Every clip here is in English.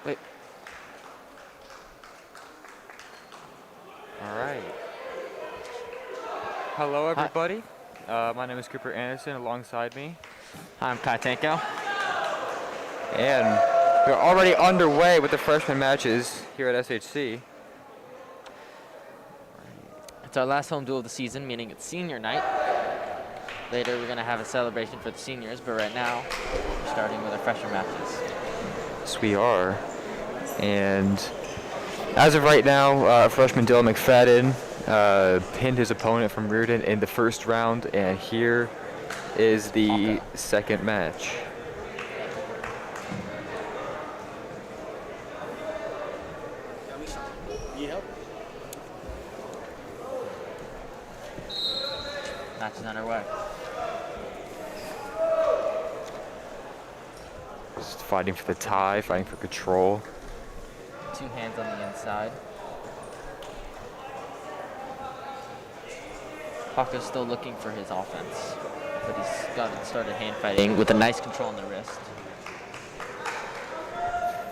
Wait. All right. Hello, everybody. My name is Cooper Anderson. Alongside me, Hi, I'm Kai Tanko. and we're already underway with the freshman matches here at SHC. It's our last home duel of the season, meaning it's senior night. Later, we're going to have a celebration for the seniors, but right now, we're starting with our freshman matches. Yes, we are. And as of right now, freshman Dylan McFadden pinned his opponent from Riordan in the first round, and here is the second match. Match is underway. Just fighting for the tie, fighting for control. Two hands on the inside. Paco's still looking for his offense, but he's started hand fighting with a nice control on the wrist.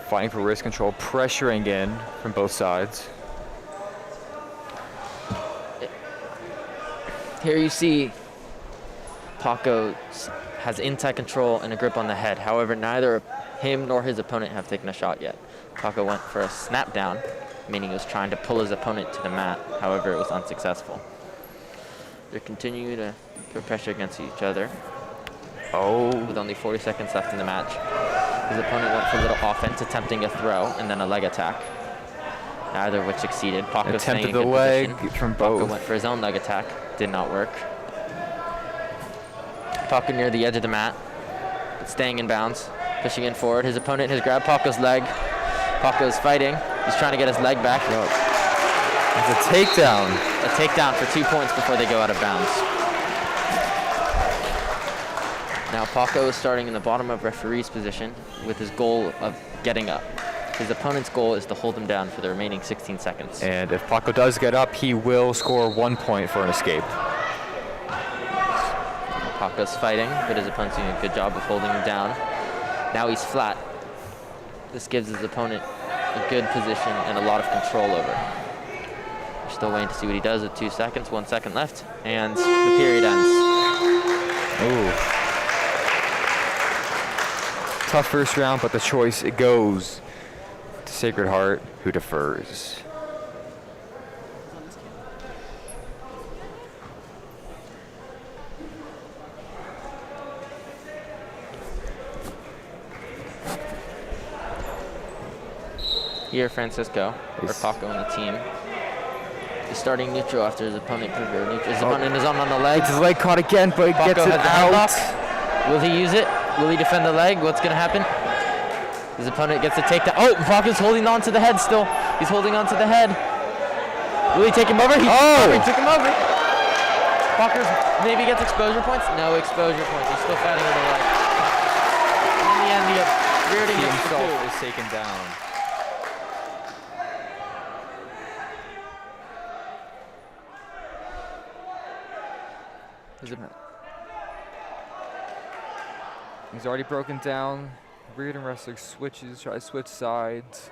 Fighting for wrist control, pressuring in from both sides. Here you see Paco has inside control and a grip on the head. However, neither him nor his opponent have taken a shot yet. Paco went for a snap down, meaning he was trying to pull his opponent to the mat. However, it was unsuccessful. They continue to put pressure against each other. Oh. With only 40 seconds left in the match. His opponent went for a little offense, attempting a throw and then a leg attack. Neither of which succeeded. Paco Attempted the leg from both. Paco went for his own leg attack. Did not work. Paco near the edge of the mat, but staying in bounds, pushing in forward. His opponent has grabbed Paco's leg. Paco is fighting. He's trying to get his leg back. It's a takedown. A takedown for 2 points before they go out of bounds. Now Paco is starting in the bottom of referee's position with his goal of getting up. His opponent's goal is to hold him down for the remaining 16 seconds. And if Paco does get up, he will score 1 point for an escape. Paco's fighting, but his opponent's doing a good job of holding him down. Now he's flat. This gives his opponent a good position and a lot of control over him. We're still waiting to see what he does with 2 seconds, 1 second left, and the period ends. Ooh. Tough first round, but the choice, it goes to Sacred Heart, who defers. Here, Francisco, or Paco on the team, is starting neutral after his opponent put her neutral. His opponent is on the leg. It's his leg caught again, but he Paco gets it has a out. headlock. Will he use it? Will he defend the leg? What's going to happen? His opponent gets a takedown. Oh, Paco's holding on to the head still. He's holding on to the head. Will he take him over? He took him over. Paco maybe gets exposure points. No exposure points. He's still fighting with the leg. In the end, the Riordan He gets the himself two. is taken down. He's already broken down. Riordan wrestler switches, tries to switch sides.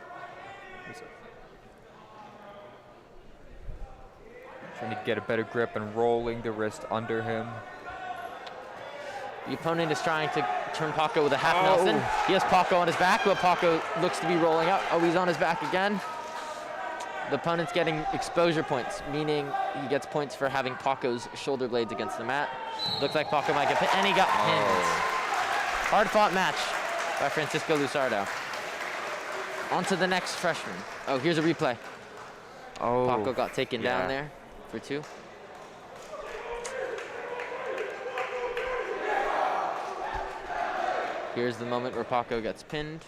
Trying to get a better grip and rolling the wrist under him. The opponent is trying to turn Paco with a half Nelson. He has Paco on his back, but Paco looks to be rolling up. Oh, he's on his back again. The opponent's getting exposure points, meaning he gets points for having Paco's shoulder blades against the mat. Looks like Paco might get pinned, and he got pinned. Hard-fought match by Francisco Luzardo. On to the next freshman. Oh, here's a replay. Oh, Paco got taken down there for 2. Here's the moment where Paco gets pinned.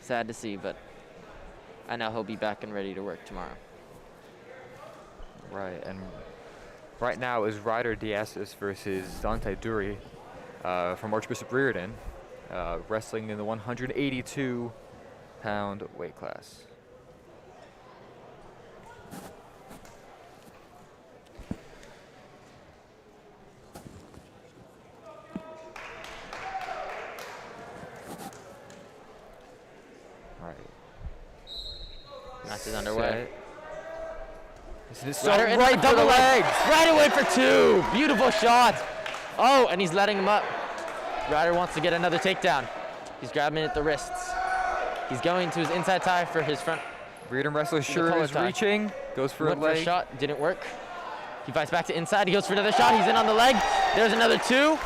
Sad to see, but I know he'll be back and ready to work tomorrow. Right, and right now is Ryder Diastis versus Dante Duri from Archbishop Riordan, wrestling in the 182-pound weight class. match is underway. This is Riordan in right for the legs. Right away for 2. Beautiful shot. Oh, and he's letting him up. Riordan wants to get another takedown. He's grabbing at the wrists. He's going to his inside tie for his front. Riordan wrestler sure is reaching. Goes for a leg. For a shot, didn't work. He fights back to inside. He goes for another shot. He's in on the leg. There's another 2.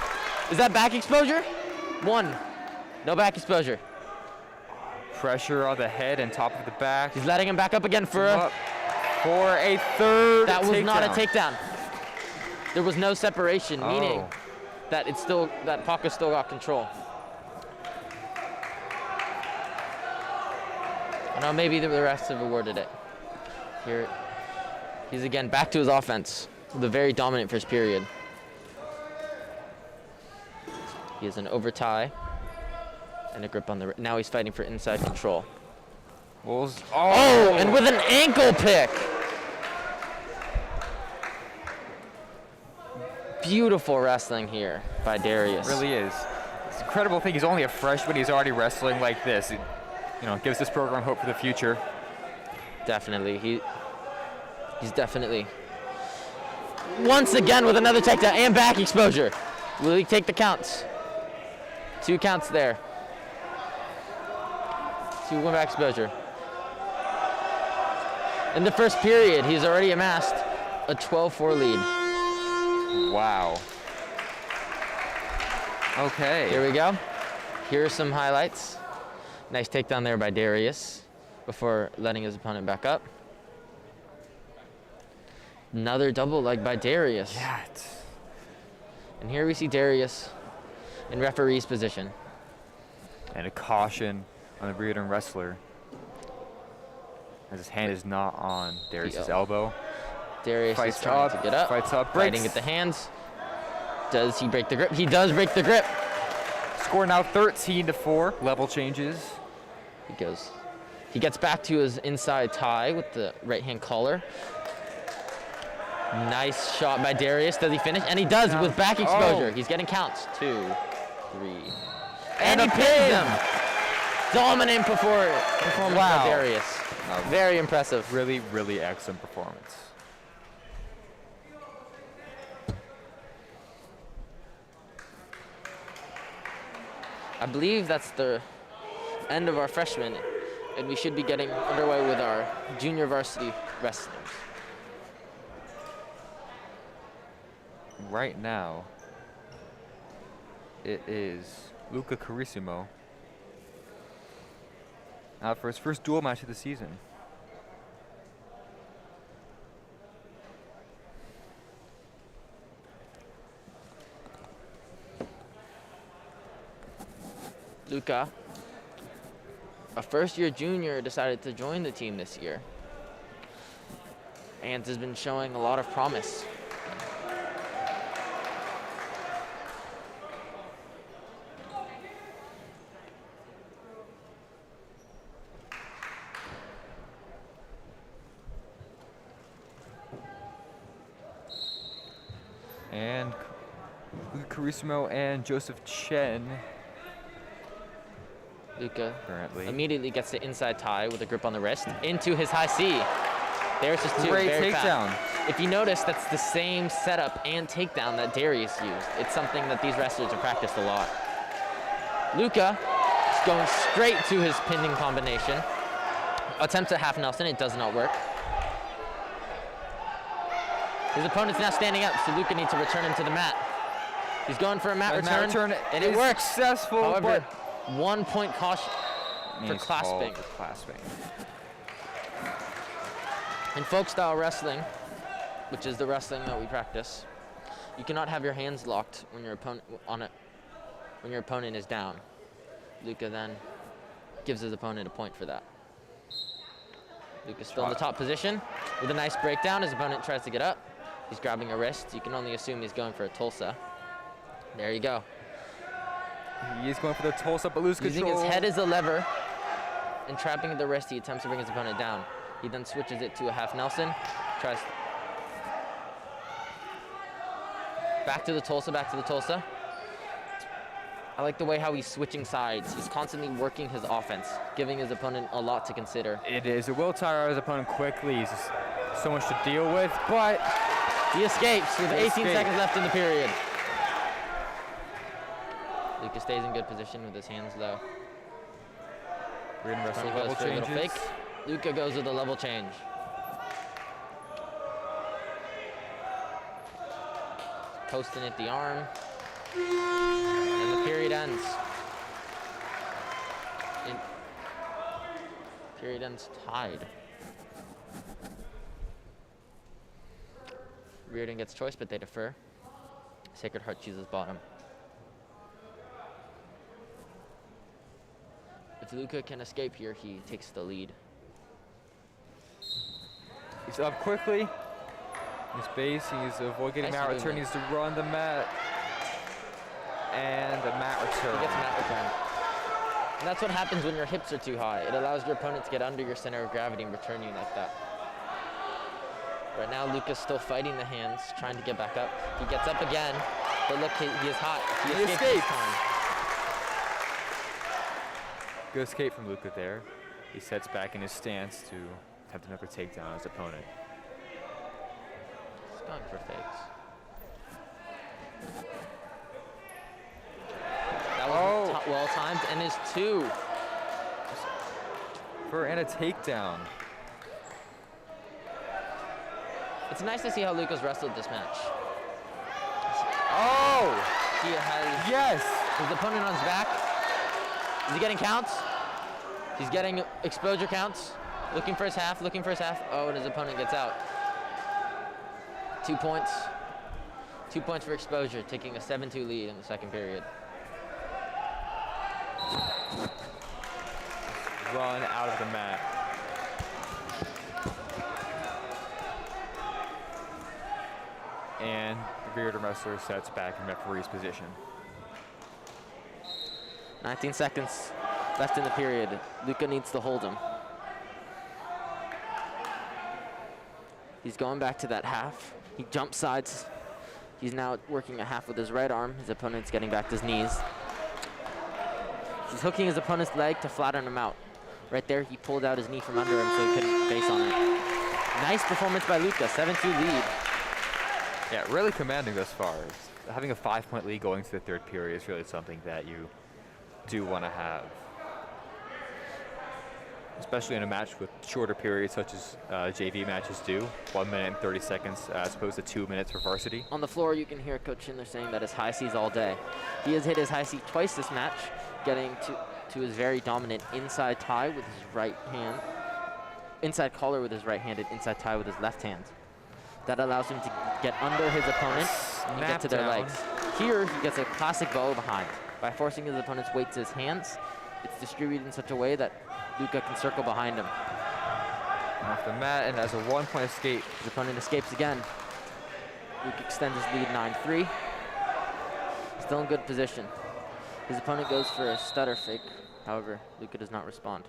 Is that back exposure? 1. No back exposure. Pressure on the head and top of the back. He's letting him back up again for a third. That was takedown. not a takedown. There was no separation, meaning that Paco still got control. No, maybe the refs have awarded it. Here, he's again back to his offense with a very dominant first period. He has an over tie and a grip on the. Now he's fighting for inside control. And with an ankle pick. Beautiful wrestling here by Darius. It really is. It's an incredible thing. He's only a freshman. He's already wrestling like this. It, gives this program hope for the future. Definitely. He's definitely. Once again with another takedown and back exposure. Will he take the counts? 2 counts there. 2 1 back exposure. In the first period, he's already amassed a 12-4 lead. Wow. Okay. Here we go. Here are some highlights. Nice takedown there by Darius before letting his opponent back up. Another double leg by Darius. Yeah. And here we see Darius in referee's position. And a caution on the Riordan wrestler, as his hand is not on Darius's elbow. Darius is trying to get up. Fights up. Fighting at the hands. Does he break the grip? He does break the grip. Score now 13-4. Level changes. He gets back to his inside tie with the right hand collar. Nice shot by Darius. Does he finish? And he does with back exposure. He's getting counts. 2, 3. And he pins him. Dominant performance by Darius. Very impressive. Really, really excellent performance. I believe that's the end of our freshmen, and we should be getting underway with our junior varsity wrestlers. Right now, it is Luca Carissimo out for his first dual match of the season. Luca, a first-year junior, decided to join the team this year and has been showing a lot of promise. And Luca Carissimo and Joseph Chen. Luca currently immediately gets the inside tie with a grip on the wrist into his high C. There's just 2. Great very takedown. Fast. If you notice, that's the same setup and takedown that Darius used. It's something that these wrestlers have practiced a lot. Luca is going straight to his pinning combination. Attempts a half Nelson, it does not work. His opponent's now standing up, so Luca needs to return him to the mat. He's going for a mat return, and it works. Successful. However, 1 point caution for clasping. In folk style wrestling, which is the wrestling that we practice, you cannot have your hands locked when your opponent is down. Luca then gives his opponent a point for that. Luca's still in the top position with a nice breakdown. His opponent tries to get up. He's grabbing a wrist. You can only assume he's going for a Tulsa. There you go. He is going for the Tulsa, but loses control. Using his head as a lever and trapping at the wrist, he attempts to bring his opponent down. He then switches it to a half Nelson. Tries back to the Tulsa, I like the way how he's switching sides. He's constantly working his offense, giving his opponent a lot to consider. It is. It will tire out his opponent quickly. He's just so much to deal with, but he escapes with 18 seconds left in the period. Luka stays in good position with his hands low. Riordan wrestle level changes. Fake. Luka goes with a level change. Posting at the arm. And the period ends. Period ends tied. Riordan gets choice, but they defer. Sacred Heart chooses bottom. If Luka can escape here, he takes the lead. He's up quickly. He's base. He's avoid getting mat return. He needs to run the mat. And the mat return. He gets mat return. And that's what happens when your hips are too high. It allows your opponent to get under your center of gravity and return you like that. Right now, Luka's still fighting the hands, trying to get back up. He gets up again, but look, he is hot. He escapes this time. Good escape from Luka there. He sets back in his stance to attempt another takedown on his opponent. He's going for fakes. That was well timed, and is 2. And a takedown. It's nice to see how Luka's wrestled this match. Oh! He has his opponent on his back. Is he getting counts? He's getting exposure counts. Looking for his half, looking for his half. Oh, and his opponent gets out. 2 points. 2 points for exposure, taking a 7-2 lead in the second period. Run out of the mat. And the Riordan wrestler sets back in referee's position. 19 seconds left in the period. Luka needs to hold him. He's going back to that half. He jump sides. He's now working a half with his right arm. His opponent's getting back to his knees. He's hooking his opponent's leg to flatten him out. Right there, he pulled out his knee from under him so he couldn't face on it. Nice performance by Luka, 7-2 lead. Yeah, really commanding thus far. Having a 5-point lead going to the third period is really something that you do want to have. Especially in a match with shorter periods such as JV matches do. 1 minute and 30 seconds as opposed to 2 minutes for varsity. On the floor, you can hear Coach Schindler saying that his high C's all day. He has hit his high C twice this match, getting to his very dominant inside tie with his right hand. Inside collar with his right hand and inside tie with his left hand. That allows him to get under his opponent and get to their legs. Here, he gets a classic bow behind. By forcing his opponent's weight to his hands, it's distributed in such a way that Luka can circle behind him. Off the mat and has a 1-point escape. His opponent escapes again. Luka extends his lead 9-3. Still in good position. His opponent goes for a stutter fake. However, Luka does not respond.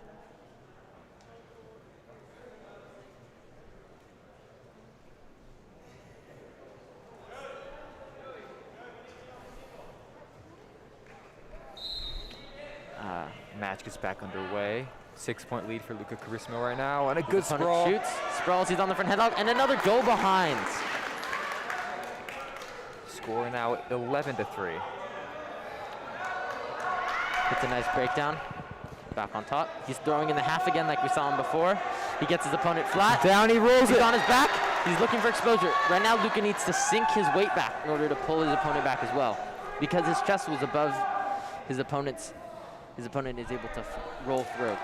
Match gets back underway. 6-point lead for Luka Carissimo right now, and a good opponent sprawl. Shoots, sprawls, he's on the front headlock, and another go behind. Score now 11-3. It's a nice breakdown. Back on top. He's throwing in the half again like we saw him before. He gets his opponent flat. Down, he rolls He's it. on his back. He's looking for exposure. Right now, Luka needs to sink his weight back in order to pull his opponent back as well. Because his chest was above his opponent's, his opponent is able to roll through.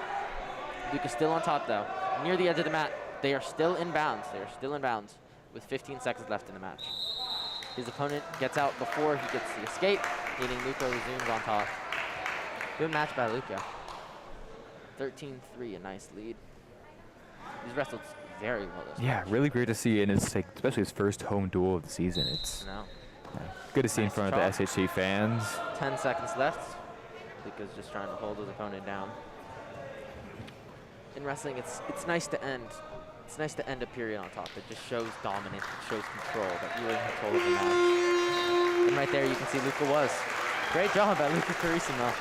Luka's still on top though. Near the edge of the mat. They are still in bounds. They are still in bounds with 15 seconds left in the match. His opponent gets out before he gets the escape, meaning Luka resumes on top. Good match by Luka. 13-3, a nice lead. He's wrestled very well this match. Really great to see, and it's like, especially his first home duel of the season. It's good to see in front of the SHC fans. 10 seconds left. Luka's just trying to hold his opponent down. In wrestling, it's nice to end. It's nice to end a period on top. It just shows dominance. It shows control that you were in control of the match. And right there, you can see Luka was. Great job by Luca Carissimo.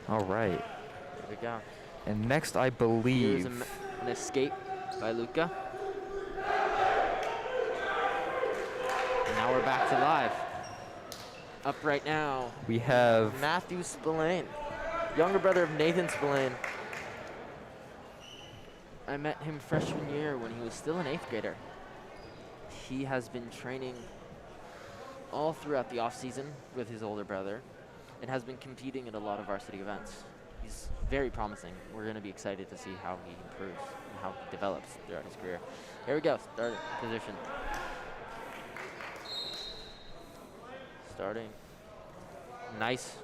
All right. There we go. And next, I Here's believe. an escape by Luca. And now we're back to live. Up right now, We have. Matthew Spillane, younger brother of Nathan Spillane. I met him freshman year when he was still an 8th grader. He has been training all throughout the off season with his older brother and has been competing in a lot of varsity events. He's very promising. We're going to be excited to see how he improves and how he develops throughout his career. Here we go, start position. Starting. Nice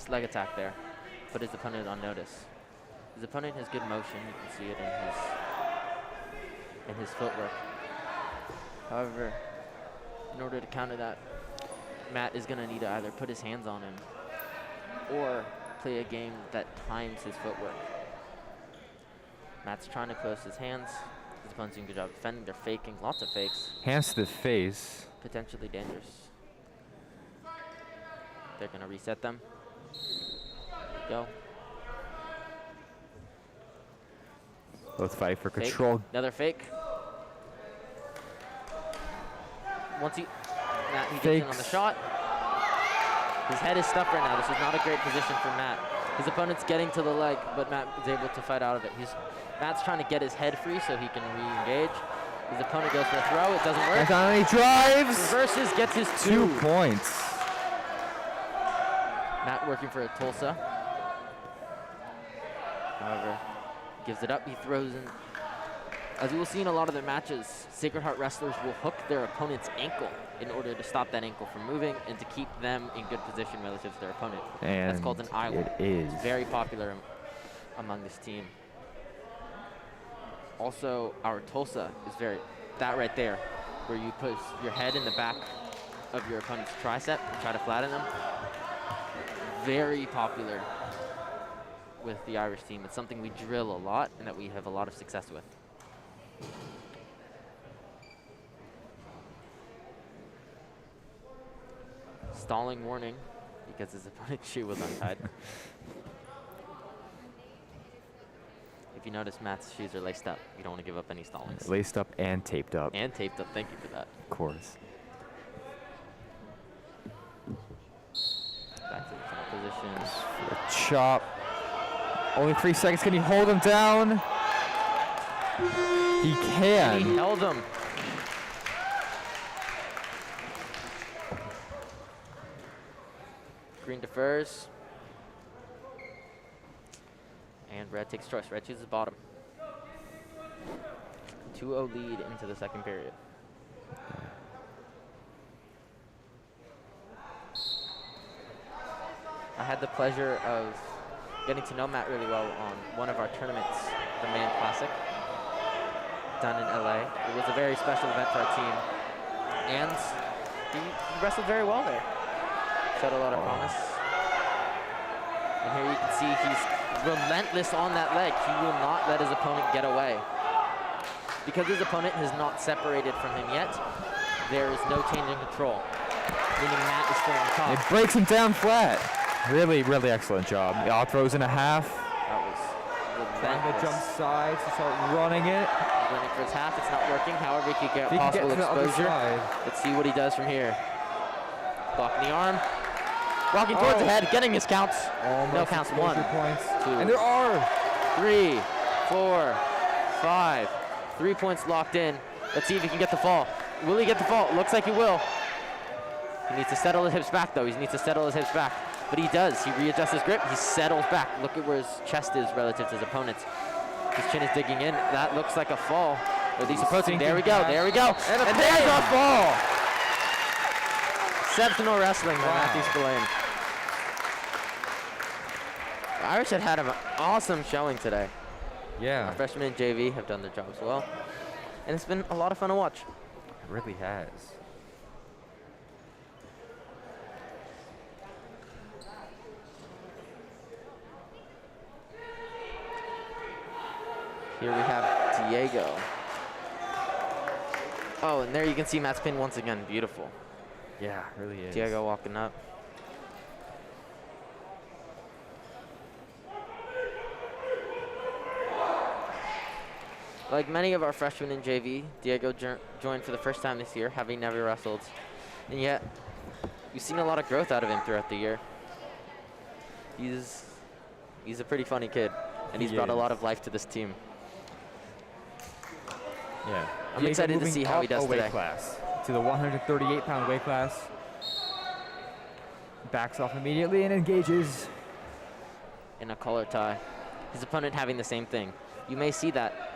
leg attack there. Put his opponent on notice. His opponent has good motion. You can see it in his footwork. However, in order to counter that, Matt is going to need to either put his hands on him or play a game that times his footwork. Matt's trying to close his hands. His opponent's doing a good job defending. They're faking, lots of fakes. Hands to the face. Potentially dangerous. They're going to reset them. Go. Both fight for Fake. control. Another fake. Once he gets in on the shot. His head is stuck right now. This is not a great position for Matt. His opponent's getting to the leg, but Matt is able to fight out of it. Matt's trying to get his head free so he can re-engage. His opponent goes for a throw. It doesn't work. And he drives. Reverses, gets his 2 points. Matt working for a Tulsa. However, gives it up. He throws in. As you will see in a lot of their matches, Sacred Heart wrestlers will hook their opponent's ankle in order to stop that ankle from moving and to keep them in good position relative to their opponent. And that's called an eye wall. It is. It's very popular among this team. Also, our Tulsa is that right there, where you put your head in the back of your opponent's tricep and try to flatten them. Very popular with the Irish team. It's something we drill a lot and that we have a lot of success with. Stalling warning because his opponent's shoe was untied. If you notice, Matt's shoes are laced up. You don't want to give up any stallings. Laced up and taped up. And taped up. Thank you for that. Of course. Back to the final position. A chop. Only 3 seconds. Can he hold him down? He can. And he held him. Green defers. And red takes choice. Red chooses bottom. 2-0 lead into the second period. I had the pleasure of getting to know Matt really well on one of our tournaments, the Man Classic, done in LA. It was a very special event for our team. And he wrestled very well there. Showed a lot of promise. And here you can see he's relentless on that leg. He will not let his opponent get away. Because his opponent has not separated from him yet, there is no change in control, meaning Matt is still on top. It breaks him down flat. Really, really excellent job. Yaw throws in a half. That was Trying relentless. to jump sides to start running it. Running for his half, it's not working. However, he could get He can get possible to the other exposure. side. Let's see what he does from here. Blocking the arm. Walking towards the head, getting his counts. Almost No counts. exposure 1, points. 2, And there are 3, 4, 5. 3 points locked in. Let's see if he can get the fall. Will he get the fall? Looks like he will. He needs to settle his hips back, though. He needs to settle his hips back. But he does. He readjusts his grip. He settles back. Look at where his chest is relative to his opponent's. His chin is digging in. That looks like a fall. But he's approaching. There we go. There we go. And there's a fall. Exceptional wrestling by Matthew Spillane. The Irish had an awesome showing today. Yeah, Our freshmen and JV have done their jobs well. And it's been a lot of fun to watch. it really has. Here we have Diego. Oh, and there you can see Matt's pin once again. Beautiful. Yeah, really is. Diego walking up. Like many of our freshmen in JV, Diego joined for the first time this year, having never wrestled. And yet, we've seen a lot of growth out of him throughout the year. He's a pretty funny kid, and he's brought a lot of life to this team. Yeah. I'm excited to see how he does today. Class to the 138-pound weight class. Backs off immediately and engages. In a collar tie. His opponent having the same thing. You may see that.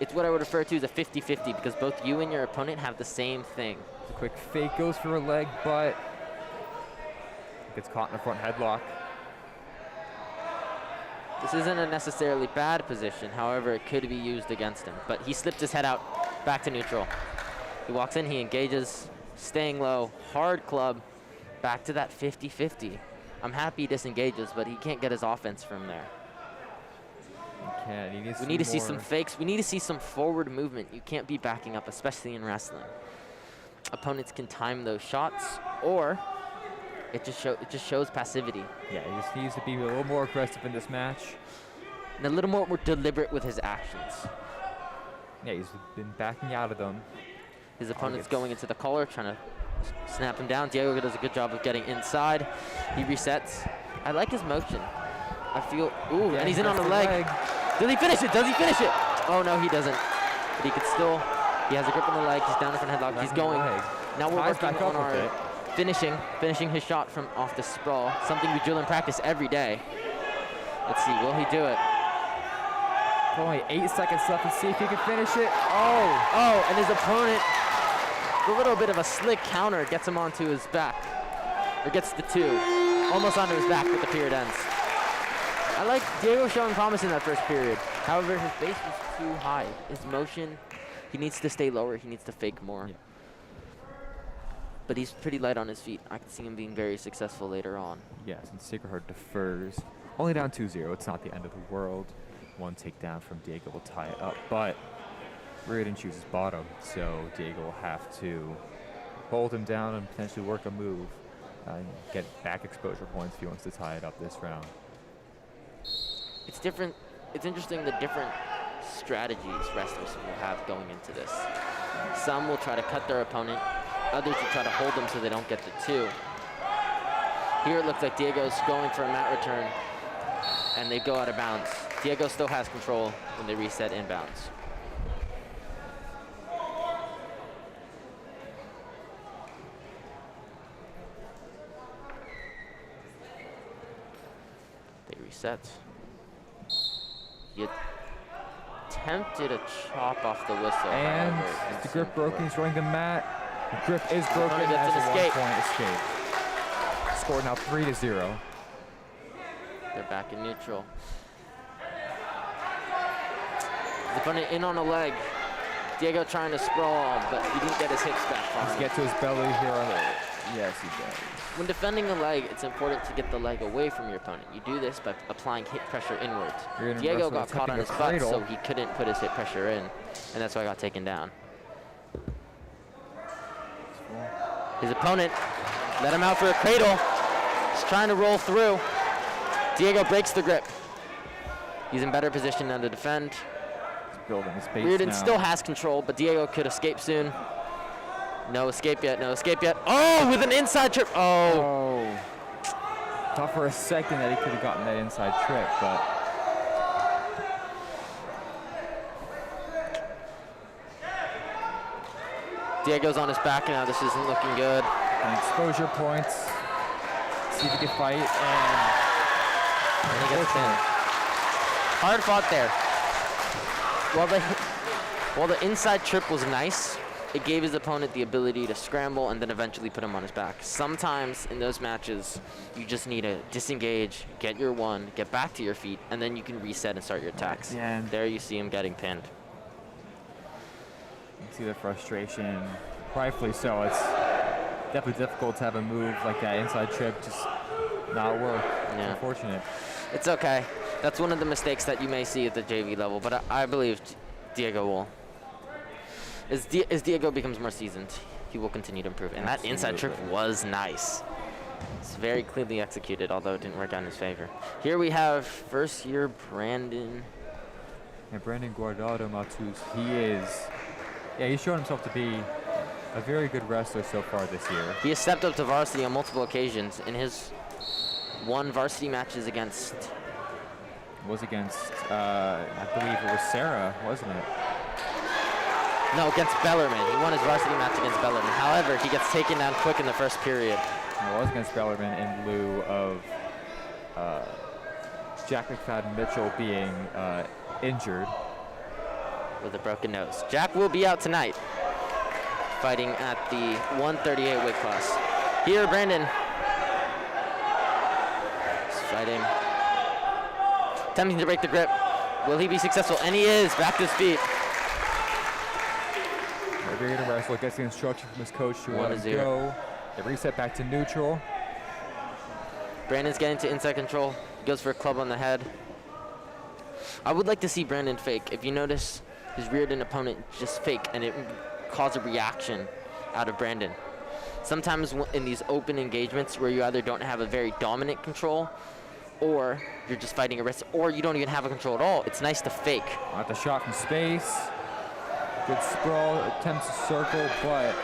It's what I would refer to as a 50-50 because both you and your opponent have the same thing. A quick fake goes for a leg, but gets caught in a front headlock. This isn't a necessarily bad position, however, it could be used against him. But he slipped his head out, back to neutral. He walks in, he engages, staying low, hard club, back to that 50-50. I'm happy he disengages, but he can't get his offense from there. We need to see some fakes. We need to see some forward movement. You can't be backing up, especially in wrestling. Opponents can time those shots, or it just shows passivity. Yeah, he just needs to be a little more aggressive in this match. And a little more deliberate with his actions. Yeah, he's been backing out of them. His opponent's going into the collar, trying to snap him down. Diego does a good job of getting inside. He resets. I like his motion. I feel, ooh, and he's in on the leg. Does he finish it? Does he finish it? Oh, no, he doesn't. But he could still, he has a grip on the leg. He's down in front headlock. He's going. Now we're working on our finishing his shot from off the sprawl, something we drill in practice every day. Let's see, will he do it? Only 8 seconds left. Let's see if he can finish it. Oh, and his opponent, a little bit of a slick counter, gets him onto his back. Or gets the two. Almost onto his back with the period ends. I like Diego showing promise in that first period. However, his base was too high. His motion, he needs to stay lower. He needs to fake more. Yeah. But he's pretty light on his feet. I can see him being very successful later on. Yes, and Sacred Heart defers. Only down 2-0. It's not the end of the world. One takedown from Diego will tie it up, but Riordan chooses bottom, so Diego will have to hold him down and potentially work a move and get back exposure points if he wants to tie it up this round. It's different. It's interesting the different strategies wrestlers will have going into this. Some will try to cut their opponent. Others will try to hold them so they don't get the two. Here it looks like Diego's going for a mat return, and they go out of bounds. Diego still has control when they reset inbounds. They reset. He attempted a chop off the whistle. And the grip broken, he's throwing the mat. The grip is broken as a 1-point escape. Score now 3-0. They're back in neutral. His opponent in on a leg. Diego trying to sprawl, but he didn't get his hips back far. Let's get to his belly here on the. Yes, he does. When defending a leg, it's important to get the leg away from your opponent. You do this by applying hit pressure inwards. Diego got caught on his butt, so he couldn't put his hip pressure in, and that's why I got taken down. His opponent let him out for a cradle. He's trying to roll through. Diego breaks the grip. He's in better position now to defend. He's building his base Riordan now. still has control, but Diego could escape soon. No escape yet, no escape yet. Oh, with an inside trip. Oh. Thought for a second that he could have gotten that inside trip, but. Diego's on his back now. This isn't looking good. And exposure points. See if he can fight. And he gets pinned. Hard fought there. While the inside trip was nice, it gave his opponent the ability to scramble and then eventually put him on his back. Sometimes in those matches, you just need to disengage, get your one, get back to your feet, and then you can reset and start your attacks. Yeah. There you see him getting pinned. You can see the frustration. Rightfully so. It's definitely difficult to have a move like that inside trip just not work. Yeah. It's unfortunate. It's okay. That's one of the mistakes that you may see at the JV level, but I believe Diego will. As Diego becomes more seasoned, he will continue to improve. And that inside trip was nice. It's very clearly executed, although it didn't work out in his favor. Here we have first year Brandon. And Brandon Guardado Matus, he's shown himself to be a very good wrestler so far this year. He has stepped up to varsity on multiple occasions. In his one varsity matches against... Was against, I believe it was Sarah, wasn't it? No, against Bellarmine. He won his varsity match against Bellarmine. However, he gets taken down quick in the first period. It was against Bellarmine in lieu of Jack McFadden Mitchell being injured. With a broken nose. Jack will be out tonight, fighting at the 138 weight class. Here, Brandon. He's fighting. Attempting to break the grip. Will he be successful? And he is. Back to his feet. Every wrestler gets the instruction from his coach to let him go. They reset back to neutral. Brandon's getting to inside control. He goes for a club on the head. I would like to see Brandon fake. If you notice, his Riordan opponent just fake, and it caused a reaction out of Brandon. Sometimes in these open engagements where you either don't have a very dominant control, or you're just fighting a wrist, or you don't even have a control at all, it's nice to fake. Got the shot from space. Good sprawl, attempts to circle, but...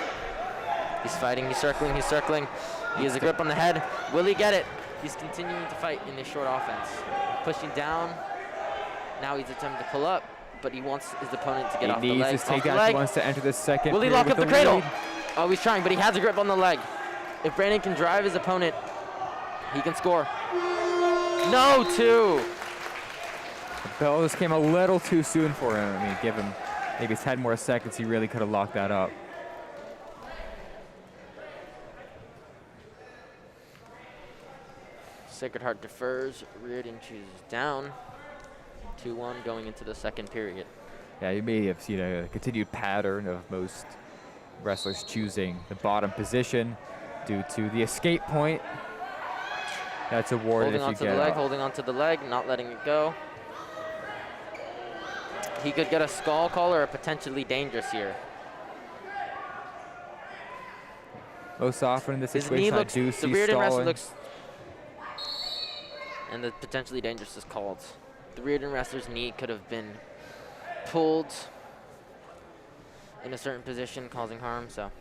He's fighting, he's circling. He has a grip on the head. Will he get it? He's continuing to fight in this short offense. Pushing down. Now he's attempting to pull up, but he wants his opponent to get off the leg. He needs his takedown. He wants to enter the second. Will he lock up the cradle? Oh, he's trying, but he has a grip on the leg. If Brandon can drive his opponent, he can score. No, two. The bell just came a little too soon for him. I mean, give him maybe 10 more seconds, he really could have locked that up. Sacred Heart defers. Riordan chooses down. 2-1 going into the second period. Yeah, you may have seen a continued pattern of most wrestlers choosing the bottom position due to the escape point. That's awarded if you get up. Holding onto the leg, not letting it go. He could get a skull call or a potentially dangerous here. Most often in this situation, I do see the Riordan wrestler stalling. looks, and the potentially dangerous is called. The Riordan wrestler's knee could have been pulled in a certain position, causing harm, so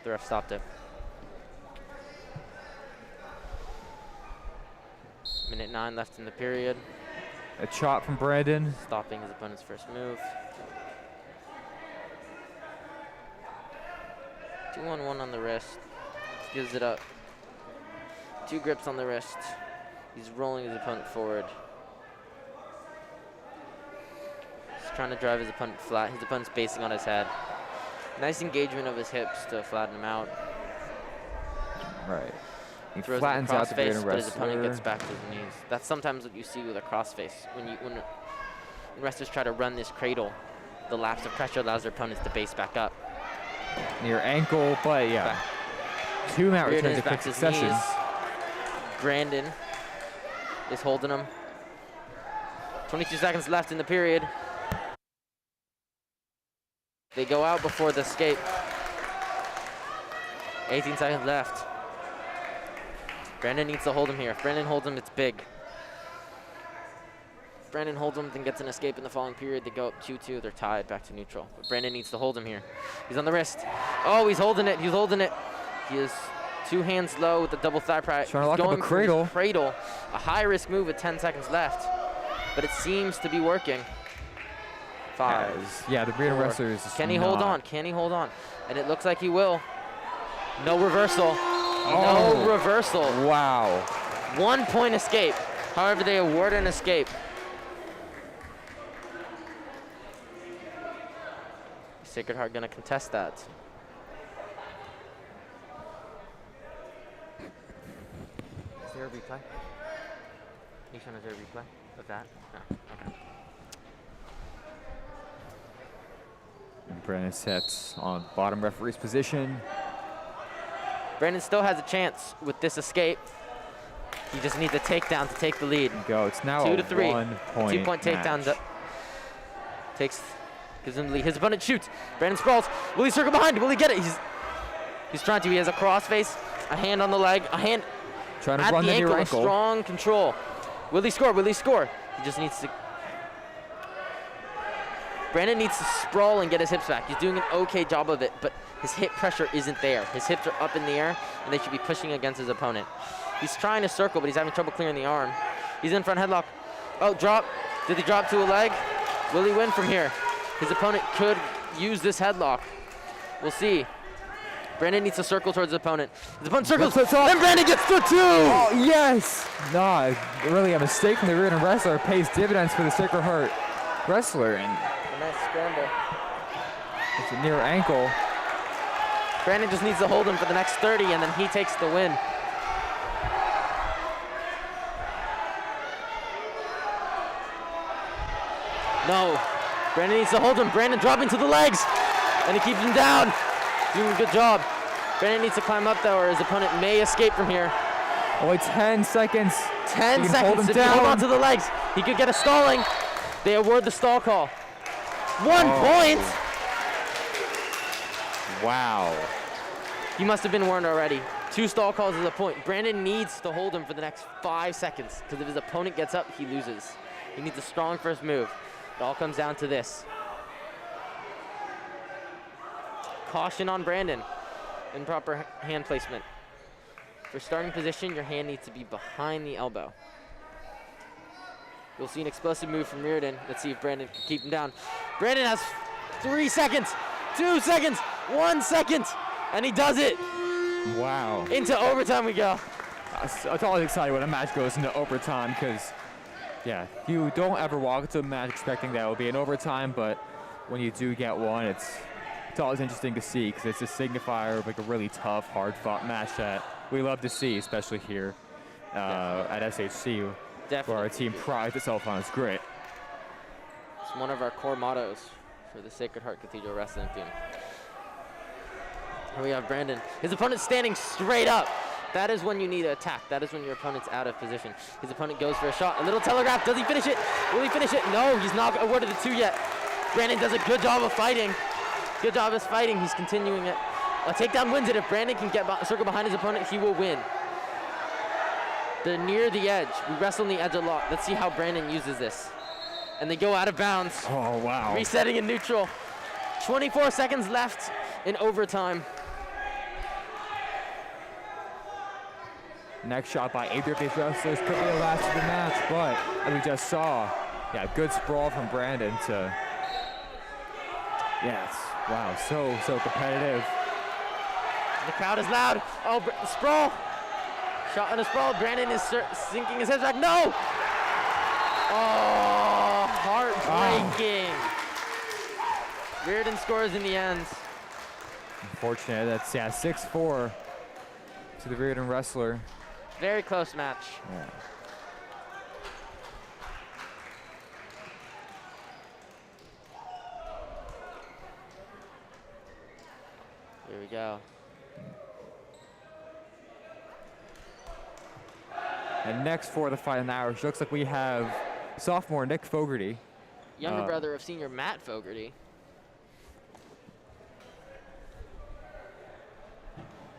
the ref stopped it. Minute 9 left in the period. A chop from Brandon. Stopping his opponent's first move. 2-1-1 on the wrist. Gives it up. 2 grips on the wrist. He's rolling his opponent forward. He's trying to drive his opponent flat. His opponent's basing on his head. Nice engagement of his hips to flatten him out. Right. He Throws flattens him out the Riordan crossface, but his wrestler. opponent gets back to his knees. That's sometimes what you see with a crossface. When wrestlers try to run this cradle, the lapse of pressure allows their opponents to base back up. Near ankle, but yeah. Back. 2 mat Riordan returns is in back quick to his succession. knees. Brandon is holding him. 22 seconds left in the period. They go out before the escape. 18 seconds left. Brandon needs to hold him here. If Brandon holds him, it's big. If Brandon holds him, then gets an escape in the following period. They go up 2-2. They're tied back to neutral. But Brandon needs to hold him here. He's on the wrist. Oh, he's holding it. He's holding it. He is 2 hands low with the double thigh pry. Trying to lock up a cradle. Cradle. A high-risk move with 10 seconds left. But it seems to be working. 5. Yeah, the Riordan 4. wrestler is just Can he not. hold on? Can he hold on? And it looks like he will. No reversal. Oh. No reversal. Wow. 1 point escape. However, they award an escape. Sacred Heart gonna contest that. Is there a replay? Nishan, is there a replay of that? No. Okay. Brandon sets on bottom referee's position. Brandon still has a chance with this escape. He just needs a takedown to take the lead. Go. It's now 2 a to 3. 1 point 2 point takedown. match. Takes Gives him the lead. His opponent shoots. Brandon sprawls. Will he circle behind? Will he get it? He's trying to. He has a crossface, a hand on the leg, a hand trying to at run the ankle. ankle. Strong control. Will he score? Will he score? He just needs to. Brandon needs to sprawl and get his hips back. He's doing an okay job of it, but his hip pressure isn't there. His hips are up in the air, and they should be pushing against his opponent. He's trying to circle, but he's having trouble clearing the arm. He's in front headlock. Oh, drop. Did he drop to a leg? Will he win from here? His opponent could use this headlock. We'll see. Brandon needs to circle towards his opponent. His opponent circles, and Brandon gets the 2! Oh, yes! No, really a mistake from the Riordan wrestler pays dividends for the Sacred Heart wrestler. And a nice scramble. It's a near ankle. Brandon just needs to hold him for the next 30, and then he takes the win. No. Brandon needs to hold him. Brandon dropping to the legs, and he keeps him down. Doing a good job. Brandon needs to climb up, though, or his opponent may escape from here. Only 10 seconds. 10 seconds. If he hold on to the legs, he could get a stalling. They award the stall call. 1 point. Wow. He must have been warned already. 2 stall calls is a point. Brandon needs to hold him for the next 5 seconds, because if his opponent gets up, he loses. He needs a strong first move. It all comes down to this. Caution on Brandon. Improper hand placement. For starting position, your hand needs to be behind the elbow. You'll see an explosive move from Riordan. Let's see if Brandon can keep him down. Brandon has 3 seconds, 2 seconds, 1 second, and he does it. Wow. Into overtime we go. It's always exciting when a match goes into overtime because, yeah, you don't ever walk into a match expecting that it will be an overtime, but when you do get one, it's always interesting to see because it's a signifier of like a really tough, hard-fought match that we love to see, especially here at SHC, Definitely. where our team prides itself on. It's great. It's one of our core mottos for the Sacred Heart Cathedral Wrestling team. Here we have Brandon. His opponent's standing straight up. That is when you need to attack. That is when your opponent's out of position. His opponent goes for a shot. A little telegraph. Does he finish it? Will he finish it? No, he's not awarded the 2 yet. Brandon does a good job of fighting. Good job of fighting. He's continuing it. A takedown wins it. If Brandon can circle behind his opponent, he will win. They're near the edge. We wrestle on the edge a lot. Let's see how Brandon uses this. And they go out of bounds. Oh, wow. Resetting in neutral. 24 seconds left in overtime. Next shot by either of these wrestlers could be the last of the match, but as we just saw, yeah, good sprawl from Brandon to, yes, wow, so competitive. The crowd is loud. Oh, sprawl. Shot on a sprawl. Brandon is sinking his head back. No! Oh, heartbreaking. Riordan scores in the end. Unfortunate, that's, yeah, 6-4 to the Riordan wrestler. Very close match. Yeah. Here we go. And next for the fight in the Irish, looks like we have sophomore Nick Fogarty. Younger brother of senior Matt Fogarty.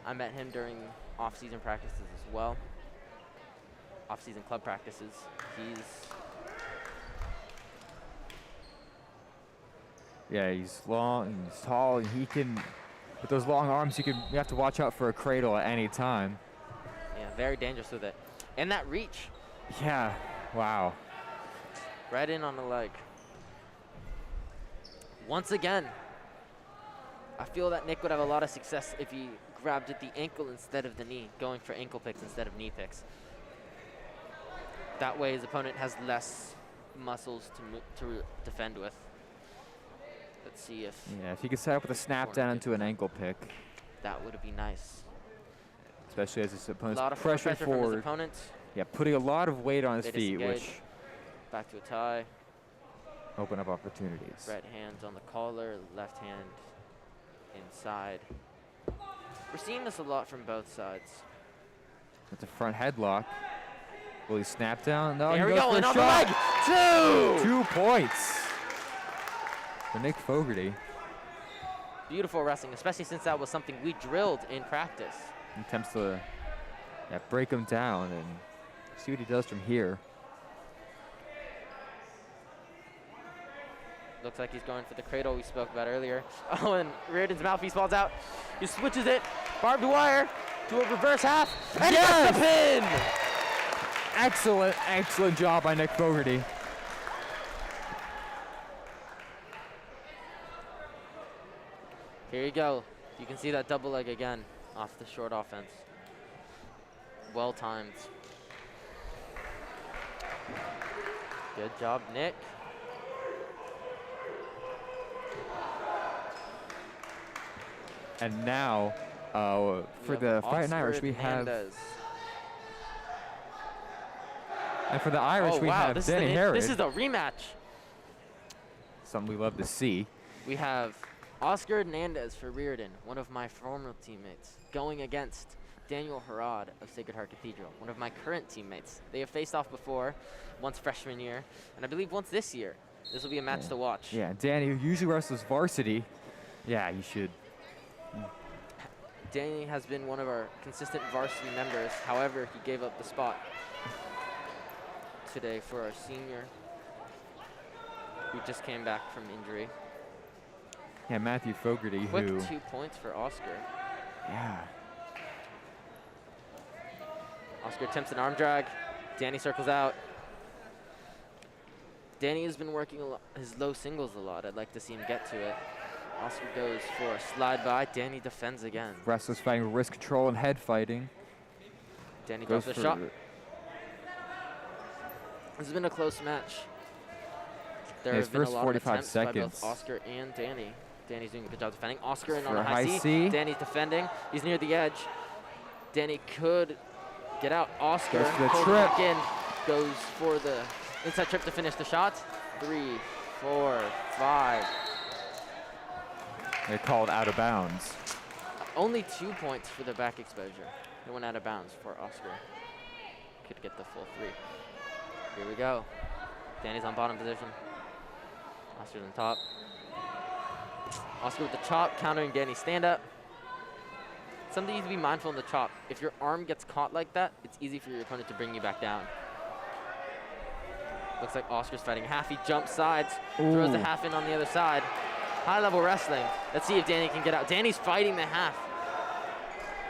I met him during off-season practices as well. Off-season club practices. He's long, he's tall, and he can, with those long arms, you have to watch out for a cradle at any time. Yeah, very dangerous with it. And that reach. Yeah, wow. Right in on the leg. Once again, I feel that Nick would have a lot of success if he grabbed at the ankle instead of the knee, going for ankle picks instead of knee picks. That way his opponent has less muscles to defend with. Let's see if... Yeah, if he could set up with a snap down into an ankle pick. That would be nice. Especially as his opponent's a lot of pressure pressure forward. from his opponent. Yeah, putting a lot of weight on his They feet, disengage. which Back to a tie. open up opportunities. Right hand on the collar, left hand inside. We're seeing this a lot from both sides. With the front headlock. Will he snap down? No, There he we goes go, for and a on the shot. leg. 2! 2 points. for Nick Fogarty. Beautiful wrestling, especially since that was something we drilled in practice. Attempts to break him down and see what he does from here. Looks like he's going for the cradle we spoke about earlier. Oh, and Riordan's mouthpiece falls out. He switches it, barbed wire, to a reverse half, and yes! Gets the pin! Excellent, excellent job by Nick Fogarty. Here you go. You can see that double leg again off the short offense. Well timed. Good job, Nick. And now, for the Fighting Irish, we have... And for the Irish, we have Danny Herod. This is a rematch. Something we love to see. We have Oscar Hernandez for Riordan, one of my former teammates, going against Daniel Herod of Sacred Heart Cathedral, one of my current teammates. They have faced off before, once freshman year, and I believe once this year. This will be a match to watch. Yeah, Danny, who usually wrestles varsity. Yeah, you should. Danny has been one of our consistent varsity members. However, he gave up the spot today for our senior, who just came back from injury. Yeah, Matthew Fogarty, Quick 2 points for Oscar. Yeah. Oscar attempts an arm drag. Danny circles out. Danny has been working his low singles a lot. I'd like to see him get to it. Oscar goes for a slide by. Danny defends again. Wrestlers fighting with wrist control and head fighting. Danny goes for a shot. This has been a close match. There have been a lot of attempts by both Oscar and Danny. Danny's doing a good job defending. Oscar in on a high C. Danny's defending. He's near the edge. Danny could get out. Oscar pulls back in. Goes for the inside trip to finish the shot. 3, 4, 5. They're called out of bounds. Only 2 points for the back exposure. It went out of bounds for Oscar. Could get the full 3. Here we go. Danny's on bottom position. Oscar's on top. Oscar with the chop, countering Danny's stand-up. Something you need to be mindful in the chop. If your arm gets caught like that, it's easy for your opponent to bring you back down. Looks like Oscar's fighting half. He jumps sides, throws the half in on the other side. High-level wrestling. Let's see if Danny can get out. Danny's fighting the half.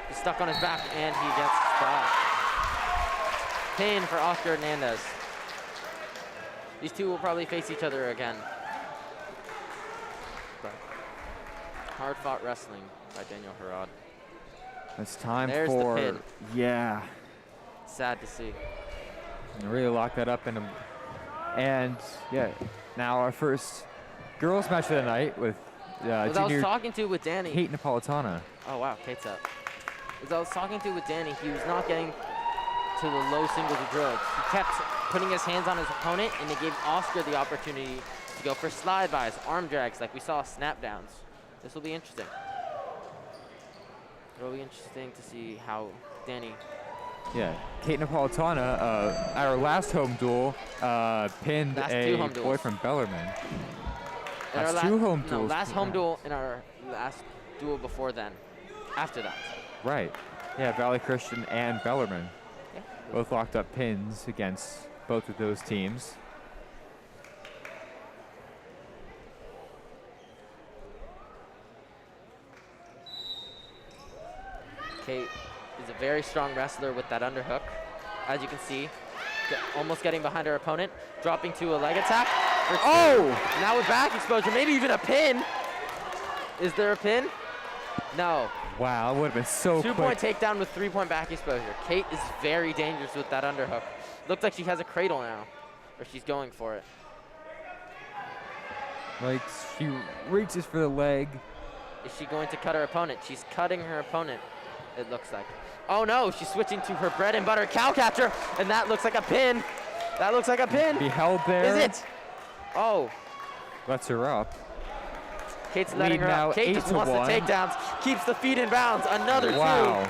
He's stuck on his back, and he gets stopped. Pin for Oscar Hernandez. These two will probably face each other again. Hard-fought wrestling by Daniel Herod. It's time There's for... the pin. Yeah. Sad to see. And really lock that up in a... And, yeah, now our first girls match of the night with As I was talking to with Danny. Kate Napolitana. Oh, wow, Kate's up. As I was talking to with Danny, he was not getting to the low singles or drills. He kept putting his hands on his opponent, and it gave Oscar the opportunity to go for slide-bys, arm drags, like we saw snap-downs. This will be interesting. It will be interesting to see how Danny... Yeah, Kate Napolitana, our last home duel, pinned a boy from Bellarmine. That's 2 home duels. No, last home duel in our last duel before then. After that. Right. Yeah, Valley Christian and Bellarmine. Yeah. Both locked up pins against both of those teams. Kate is a very strong wrestler with that underhook. As you can see, almost getting behind her opponent, dropping to a leg attack. Now with back exposure, maybe even a pin. Is there a pin? No. Wow, that would have been so quick. 2-point takedown with 3-point back exposure. Kate is very dangerous with that underhook. Looks like she has a cradle now, or she's going for it. Like, she reaches for the leg. Is she going to cut her opponent? She's cutting her opponent, it looks like. Oh no, she's switching to her bread and butter cow catcher, and that looks like a pin. That looks like a pin. Be held there. Is it? Oh. Lets her up. Kate's letting her up. Kate just wants the takedowns, keeps the feet in bounds. Another 2. Wow.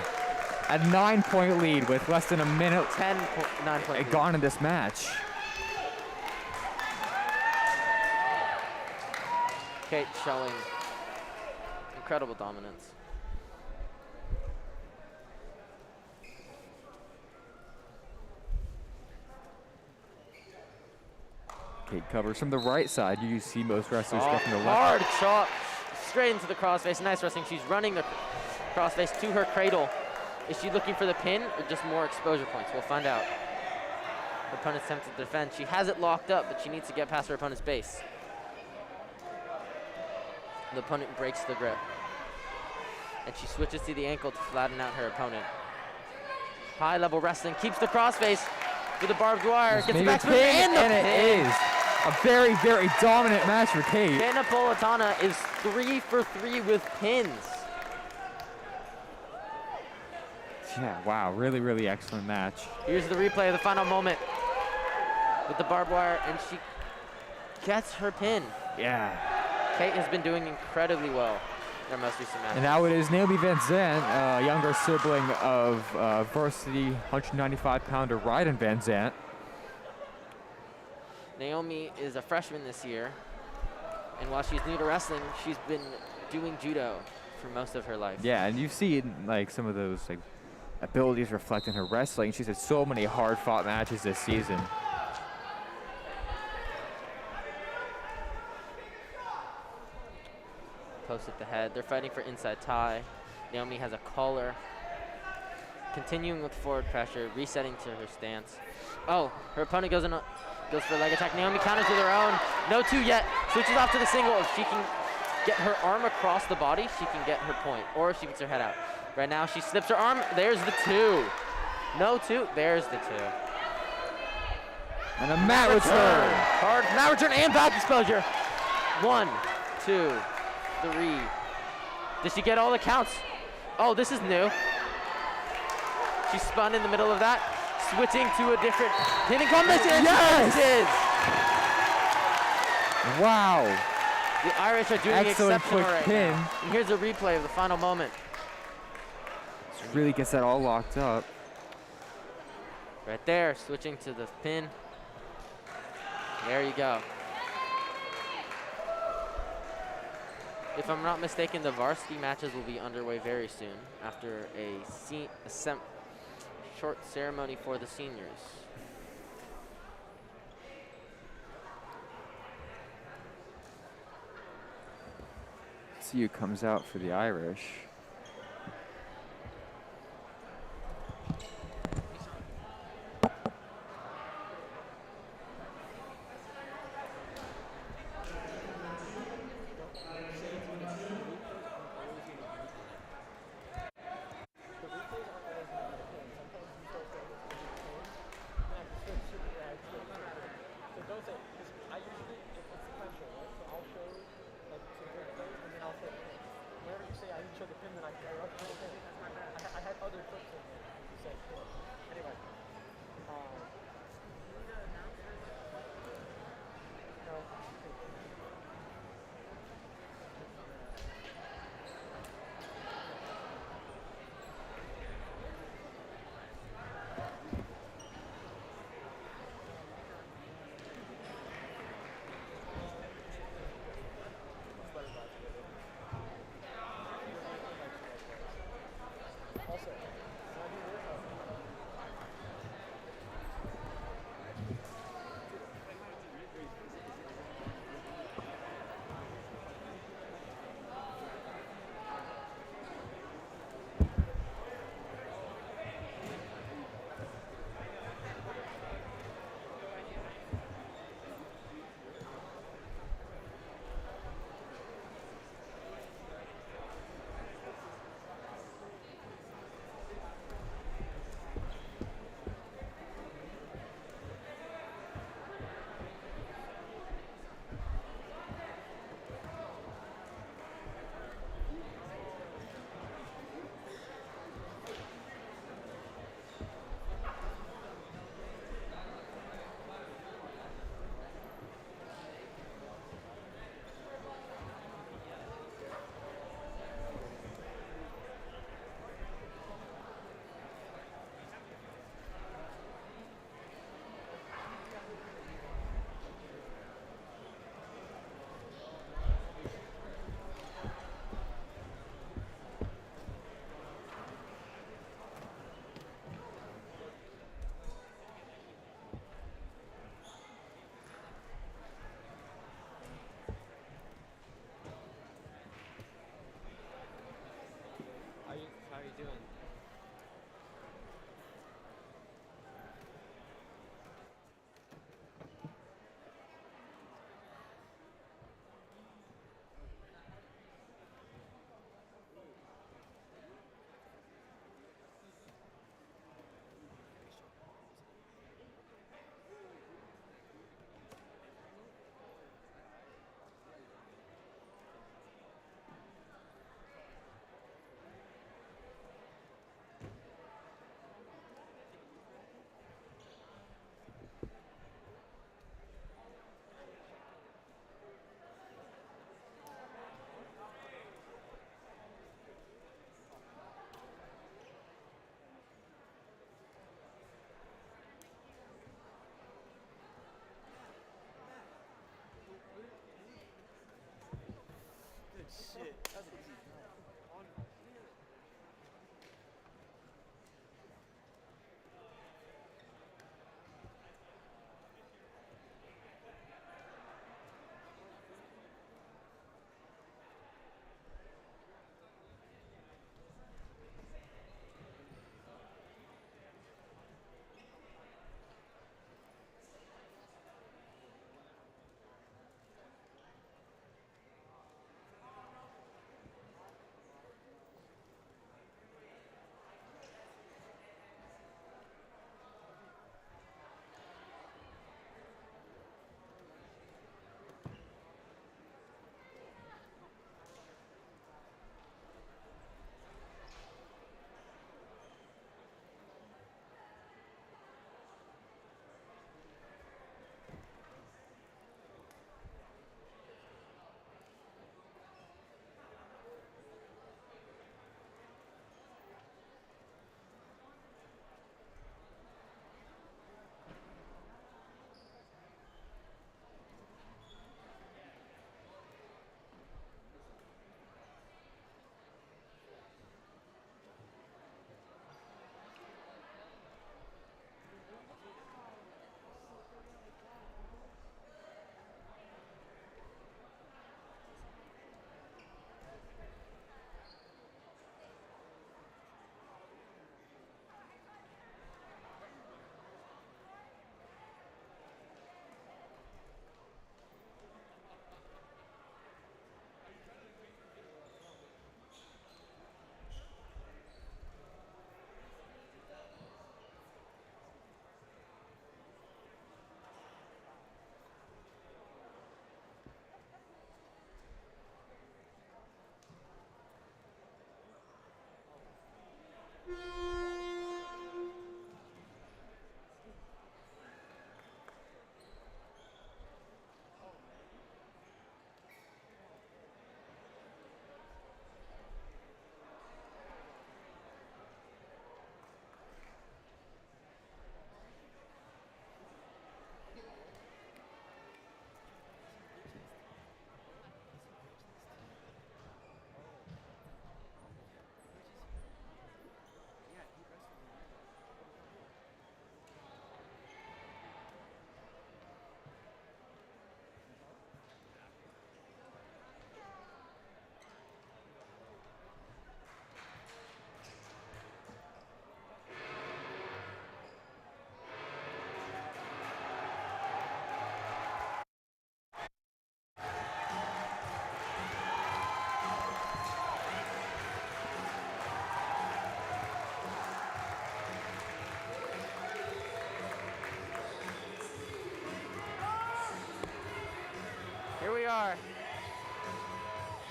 A 9-point lead with less than a minute 9-point gone in this match. Kate showing incredible dominance. Kate covers from the right side. You see most wrestlers go from the left. Hard chop straight into the crossface. Nice wrestling. She's running the crossface to her cradle. Is she looking for the pin or just more exposure points? We'll find out. Her opponent's tempted to defend. She has it locked up, but she needs to get past her opponent's base. The opponent breaks the grip. And she switches to the ankle to flatten out her opponent. High level wrestling, keeps the crossface with the barbed wire. Gets the back spin and it is a very, very dominant match for Kate. Kate Napolitana is 3 for 3 with pins. Yeah, wow, really, really excellent match. Here's the replay of the final moment with the barbed wire, and she gets her pin. Yeah. Kate has been doing incredibly well in her most recent match. And now it is Naomi Van Zandt, younger sibling of Varsity 195-pounder Ryden Van Zandt. Naomi is a freshman this year, and while she's new to wrestling, she's been doing judo for most of her life. Yeah, and you see like some of those like abilities reflect in her wrestling. She's had so many hard-fought matches this season. Post at the head. They're fighting for inside tie. Naomi has a collar. Continuing with forward pressure, resetting to her stance. Oh, her opponent goes for a leg attack. Naomi counters with her own. No 2 yet. Switches off to the single. If she can get her arm across the body, she can get her point. Or if she gets her head out. Right now, she slips her arm. There's the 2. No 2. There's the 2. And a mat return. Hard mat return and back exposure. 1, 2, 3. Did she get all the counts? Oh, this is new. She spun in the middle of that, switching to a different pinning combination. Yes! Wow. The Irish are doing Excellent exceptional quick right pin. now. And here's a replay of the final moment. This really gets that all locked up. Right there, switching to the pin. There you go. If I'm not mistaken, the varsity matches will be underway very soon after a short ceremony for the seniors. See who comes out for the Irish.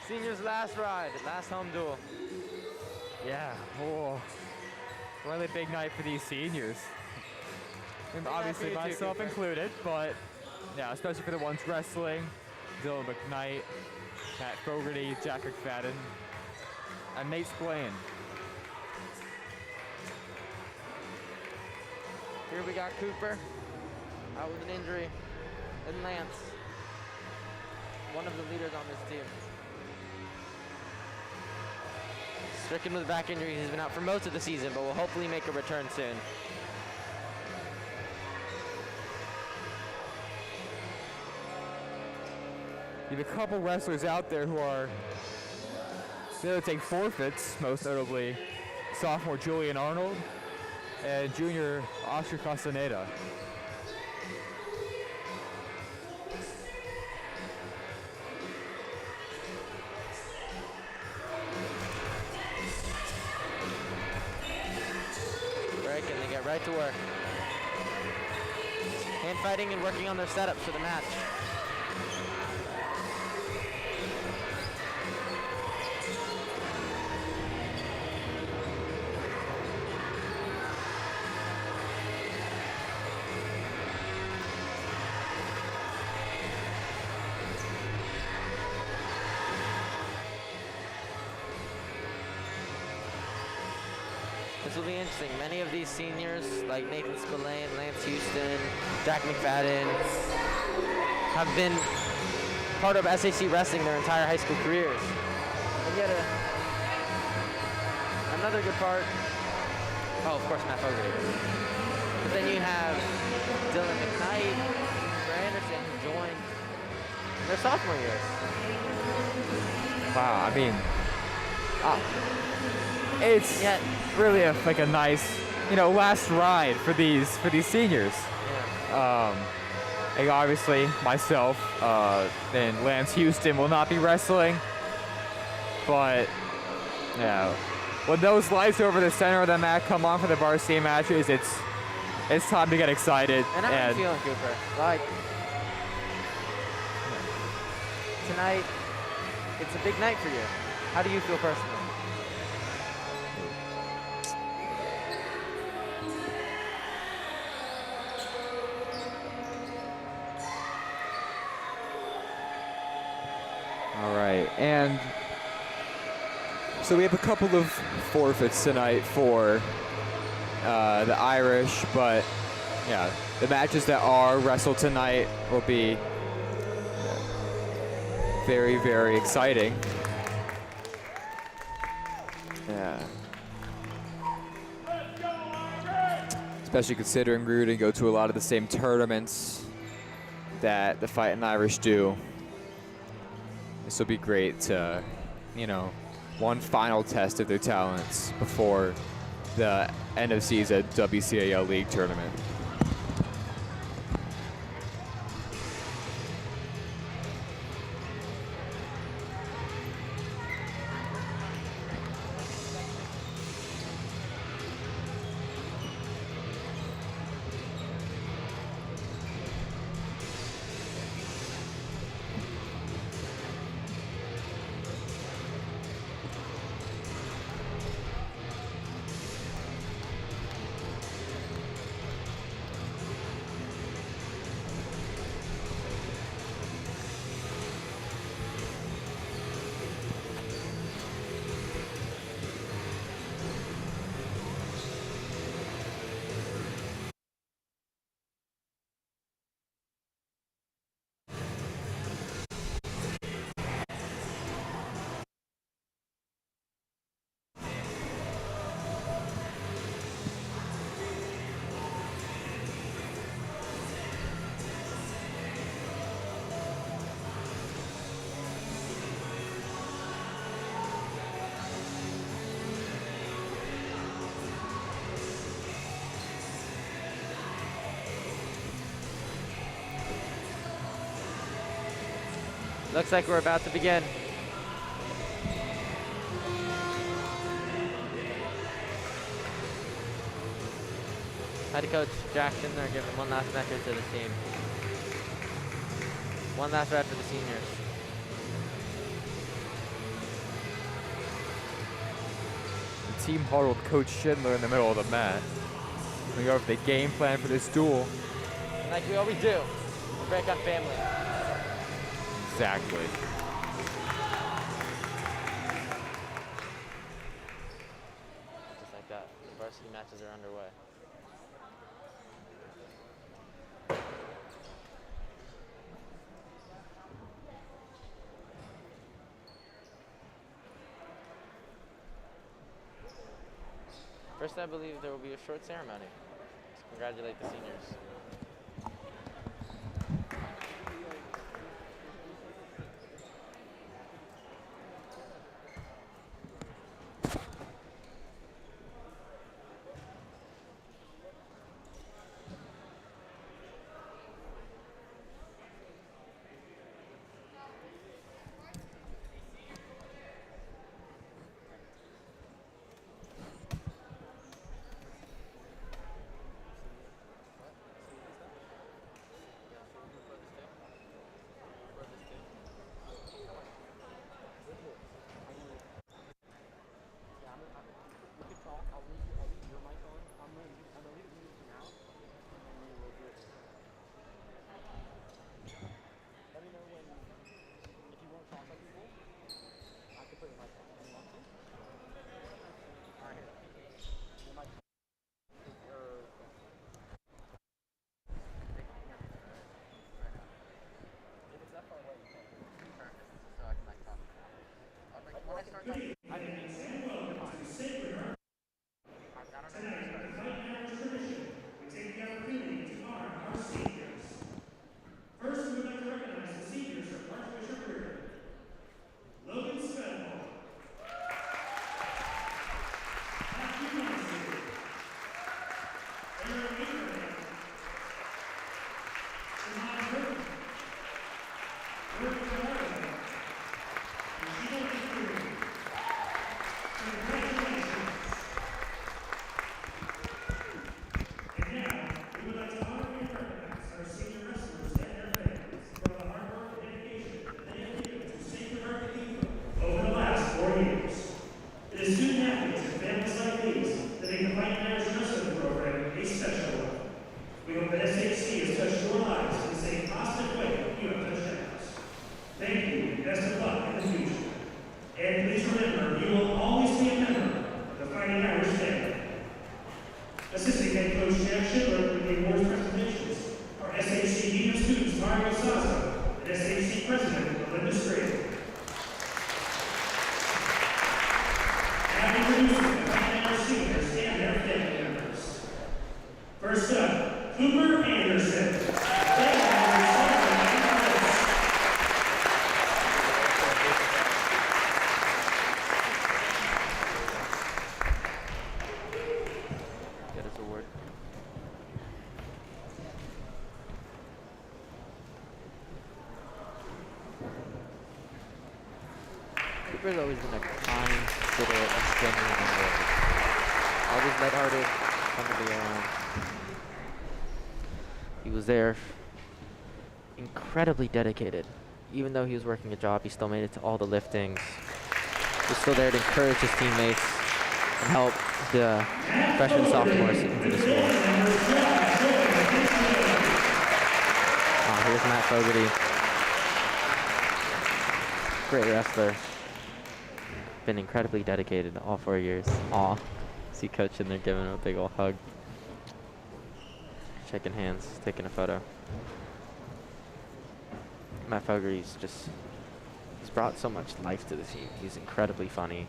Seniors last ride, last home duel. Yeah. Oh, really big night for these seniors. And obviously night for you too, myself Cooper. included, but yeah, especially for the ones wrestling. Dylan McKnight, Matt Fogarty, Jack McFadden, and Nate Splain. Here we got Cooper, out with an injury, and Lance, one of the leaders on this team. Stricken with back injury, he's been out for most of the season, but will hopefully make a return soon. You have a couple wrestlers out there who are there to take forfeits, most notably sophomore Julian Arnold and junior Oscar Castaneda. Break and they get right to work. Hand fighting and working on their setups for the match. This will be interesting. Many of these seniors, like Nathan Spillane, Lance Houston, Jack McFadden, have been part of SAC wrestling their entire high school careers. And yet another good part, oh, of course, Matt Fogarty. But then you have Dylan McKnight, Cooper Anderson, who joined their sophomore years. Wow, I mean, it's really like a nice, last ride for these seniors. Yeah. Like obviously myself and Lance Houston will not be wrestling, but yeah, when those lights over the center of the mat come on for the varsity matches, it's time to get excited. And how are you feeling, Cooper? Like, tonight, it's a big night for you. How do you feel personally? All right, and so we have a couple of forfeits tonight for the Irish, but yeah, the matches that are wrestled tonight will be very, very exciting. Yeah. Especially considering Riordan go to a lot of the same tournaments that the Fightin' Irish do. This will be great to, one final test of their talents before the end of season WCAL League tournament. Looks like we're about to begin. Head coach Jackson, they're giving one last message to the team. One last ride for the seniors. team huddle with Coach Schindler in the middle of the mat. We go over the game plan for this duel. And like we always do, we break on family. Exactly. Just like that, the varsity matches are underway. First, I believe there will be a short ceremony to congratulate the seniors. Cooper's always been a kind, considerate, and genuine member. Always lighthearted, fun to be around. He was there, incredibly dedicated. Even though he was working a job, he still made it to all the liftings. He was still there to encourage his teammates and help the freshmen and sophomores into the school. Here's Matt Fogarty. Great wrestler. Been incredibly dedicated all 4 years. Aw. See Coach in there giving him a big ol' hug. Shaking hands, taking a photo. Matt Fogarty's he's brought so much life to the team. He's incredibly funny,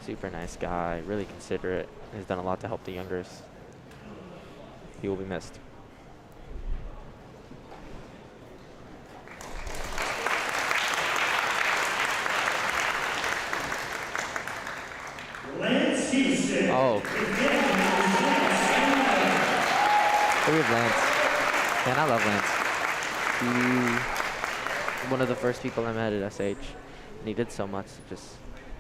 super nice guy, really considerate. He's done a lot to help the youngers. He will be missed. Oh. We have Lance. Man, I love Lance. He, one of the first people I met at SH, and he did so much to just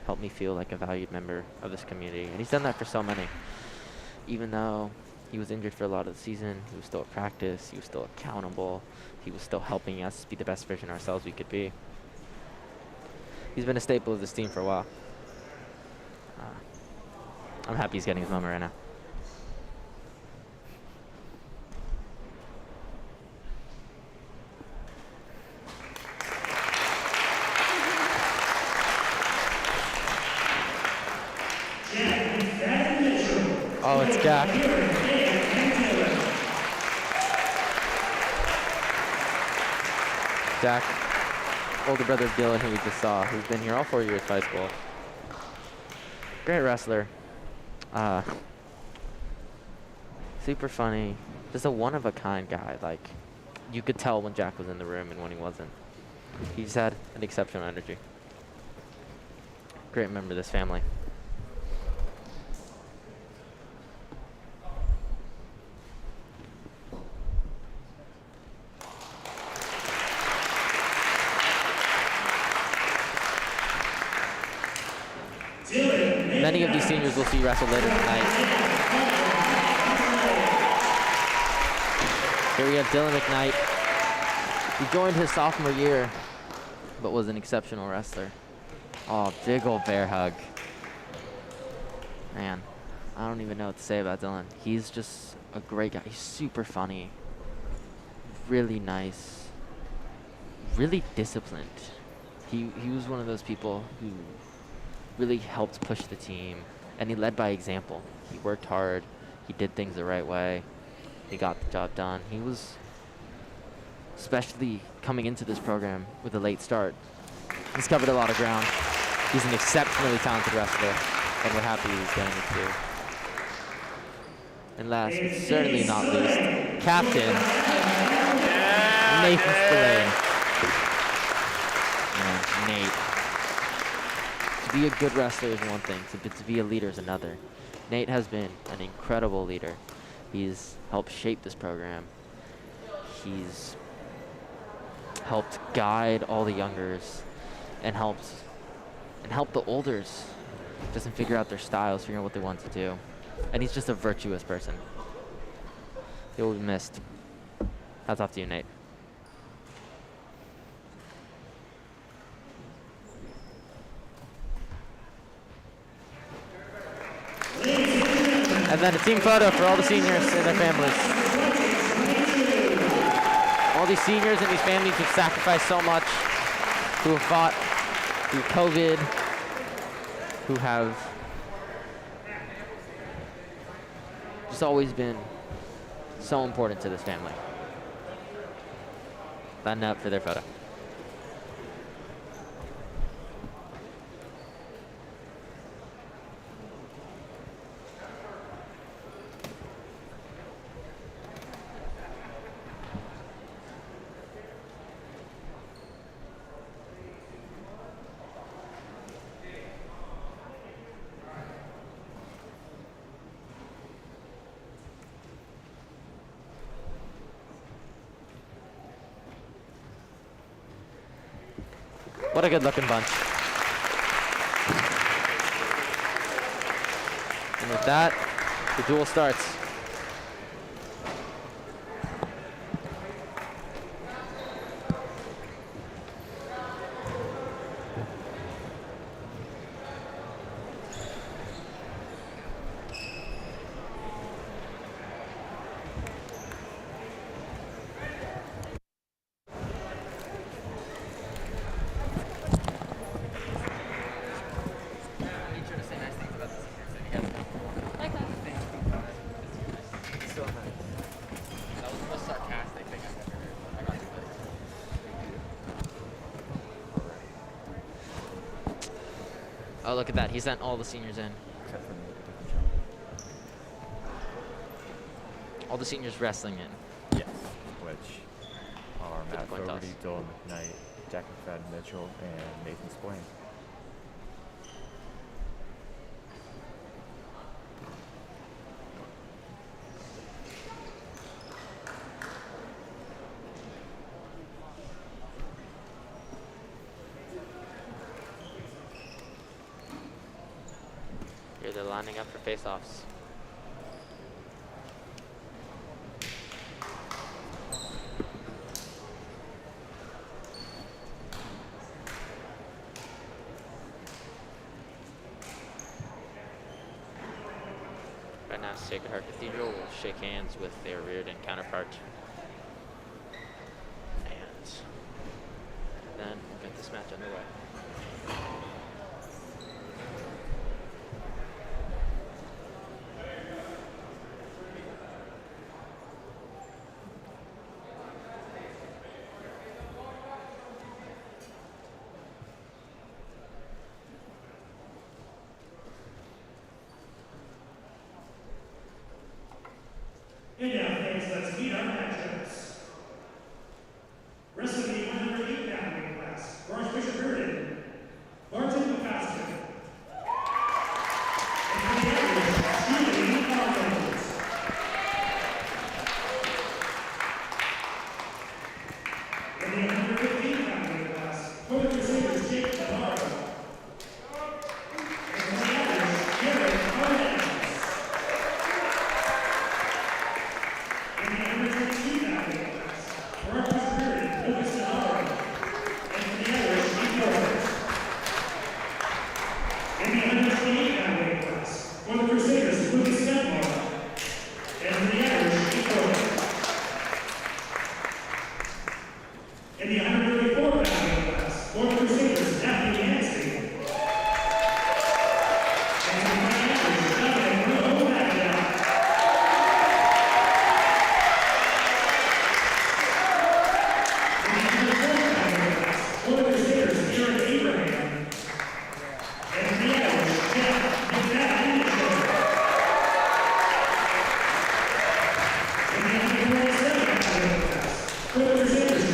help me feel like a valued member of this community. And he's done that for so many. Even though he was injured for a lot of the season, he was still at practice, he was still accountable, he was still helping us be the best version of ourselves we could be. He's been a staple of this team for a while. I'm happy he's getting his moment right now. Oh, it's Jack. Jack, older brother of Dylan, who we just saw, who's been here all 4 years of high school. Great wrestler. Super funny. Just a one-of-a-kind guy. Like, you could tell when Jack was in the room and when he wasn't. He's had an exceptional energy. Great member of this family. Many of these seniors will see wrestle later tonight. Here we have Dylan McKnight. He joined his sophomore year, but was an exceptional wrestler. Oh, big old bear hug. Man, I don't even know what to say about Dylan. He's just a great guy. He's super funny, really nice, really disciplined. He was one of those people who really helped push the team, and he led by example. He worked hard, he did things the right way, he got the job done. He was, especially coming into this program with a late start, he's covered a lot of ground. He's an exceptionally talented wrestler, and we're happy he's getting it too. And last, but certainly not least, Captain Nathan Spillane. Man, Nate. To be a good wrestler is one thing, to be a leader is another. Nate has been an incredible leader. He's helped shape this program. He's helped guide all the youngers and helped the olders just figure out their styles, figure out what they want to do. And he's just a virtuous person. He will be missed. Hats off to you, Nate. And then a team photo for all the seniors and their families. All these seniors and these families who've sacrificed so much, who have fought through COVID, who have just always been so important to this family. Line up for their photo. What a good looking bunch. And with that, the duel starts. Oh, look at that. He sent all the seniors in. All the seniors wrestling in. Yes, which are Matt Fogarty, Dylan McKnight, Jack McFadden Mitchell, and Nathan Spillane. Here they're lining up for face-offs. now Sacred Heart Cathedral will shake hands with their Riordan counterpart. And then we'll get this match underway. And now, thanks, let's meet our matchups. Wrestling the 108 pound weight class, Shc Vs Riordan, Varsity. And for the average, in the 115 pound weight class, for the Crusaders, Shc Vs Riordan. In the 134 pound weight class, for the Crusaders, Daphne Nancy. And the fighting average, Dominic Rowe. In the 104 pound weight class, for the Crusaders, Aaron Abraham. And the average, Jeff McNabb. In the 147 pound weight class, for the Crusaders,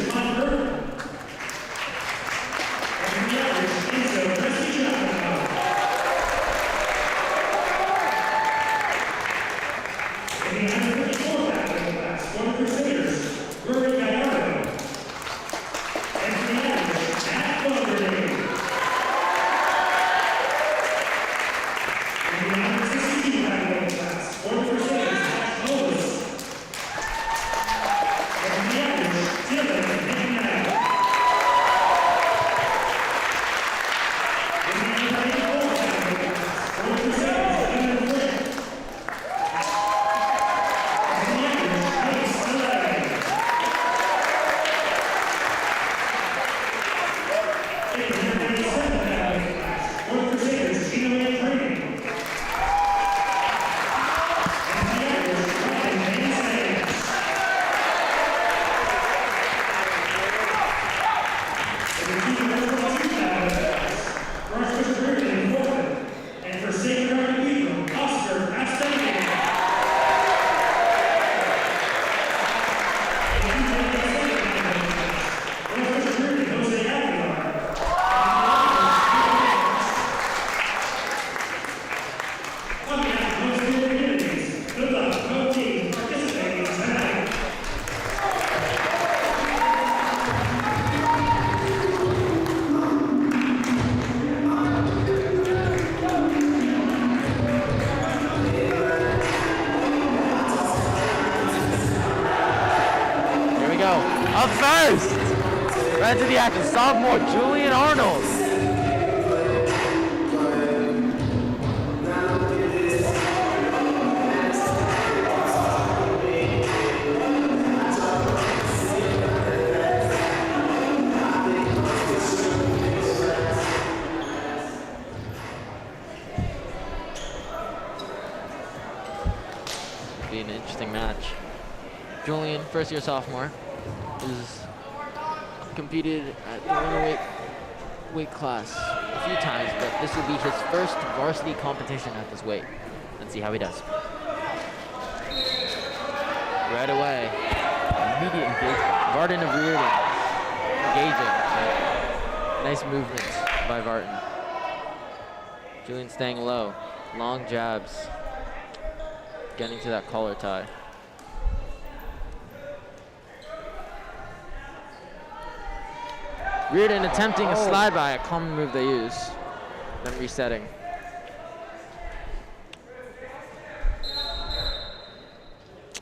Up first! Right to the action, sophomore Julian Arnold. Be an interesting match. Julian, first year sophomore, is competed at the winter weight class a few times, but this will be his first varsity competition at this weight. Let's see how he does. Right away, immediate engagement. Vartan of Riordan, engaging. Nice movements by Vartan. Julian staying low, long jabs, getting to that collar tie. Riordan attempting a slide by, a common move they use, then resetting.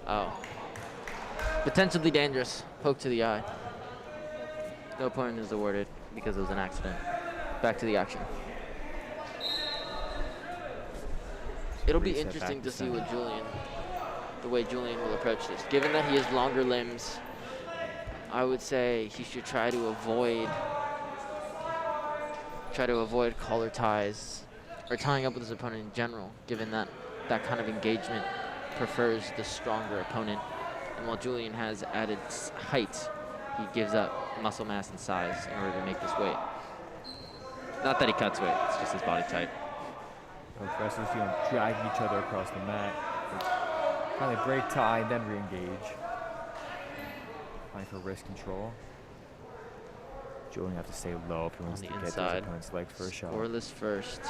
Oh. Potentially dangerous, poke to the eye. No point is awarded because it was an accident. Back to the action. It'll be reset back interesting to see center. what the way Julian will approach this. Given that he has longer limbs, I would say he should try to avoid collar ties or tying up with his opponent in general, given that that kind of engagement prefers the stronger opponent. And while Julian has added height, he gives up muscle mass and size in order to make this weight. Not that he cuts weight, it's just his body type. Both wrestlers dragging each other across the mat. Finally break tie and then re-engage. Fighting for wrist control. Julian have to stay low if he wants On to the get to his inside. opponent's legs for a shot. Scoreless first.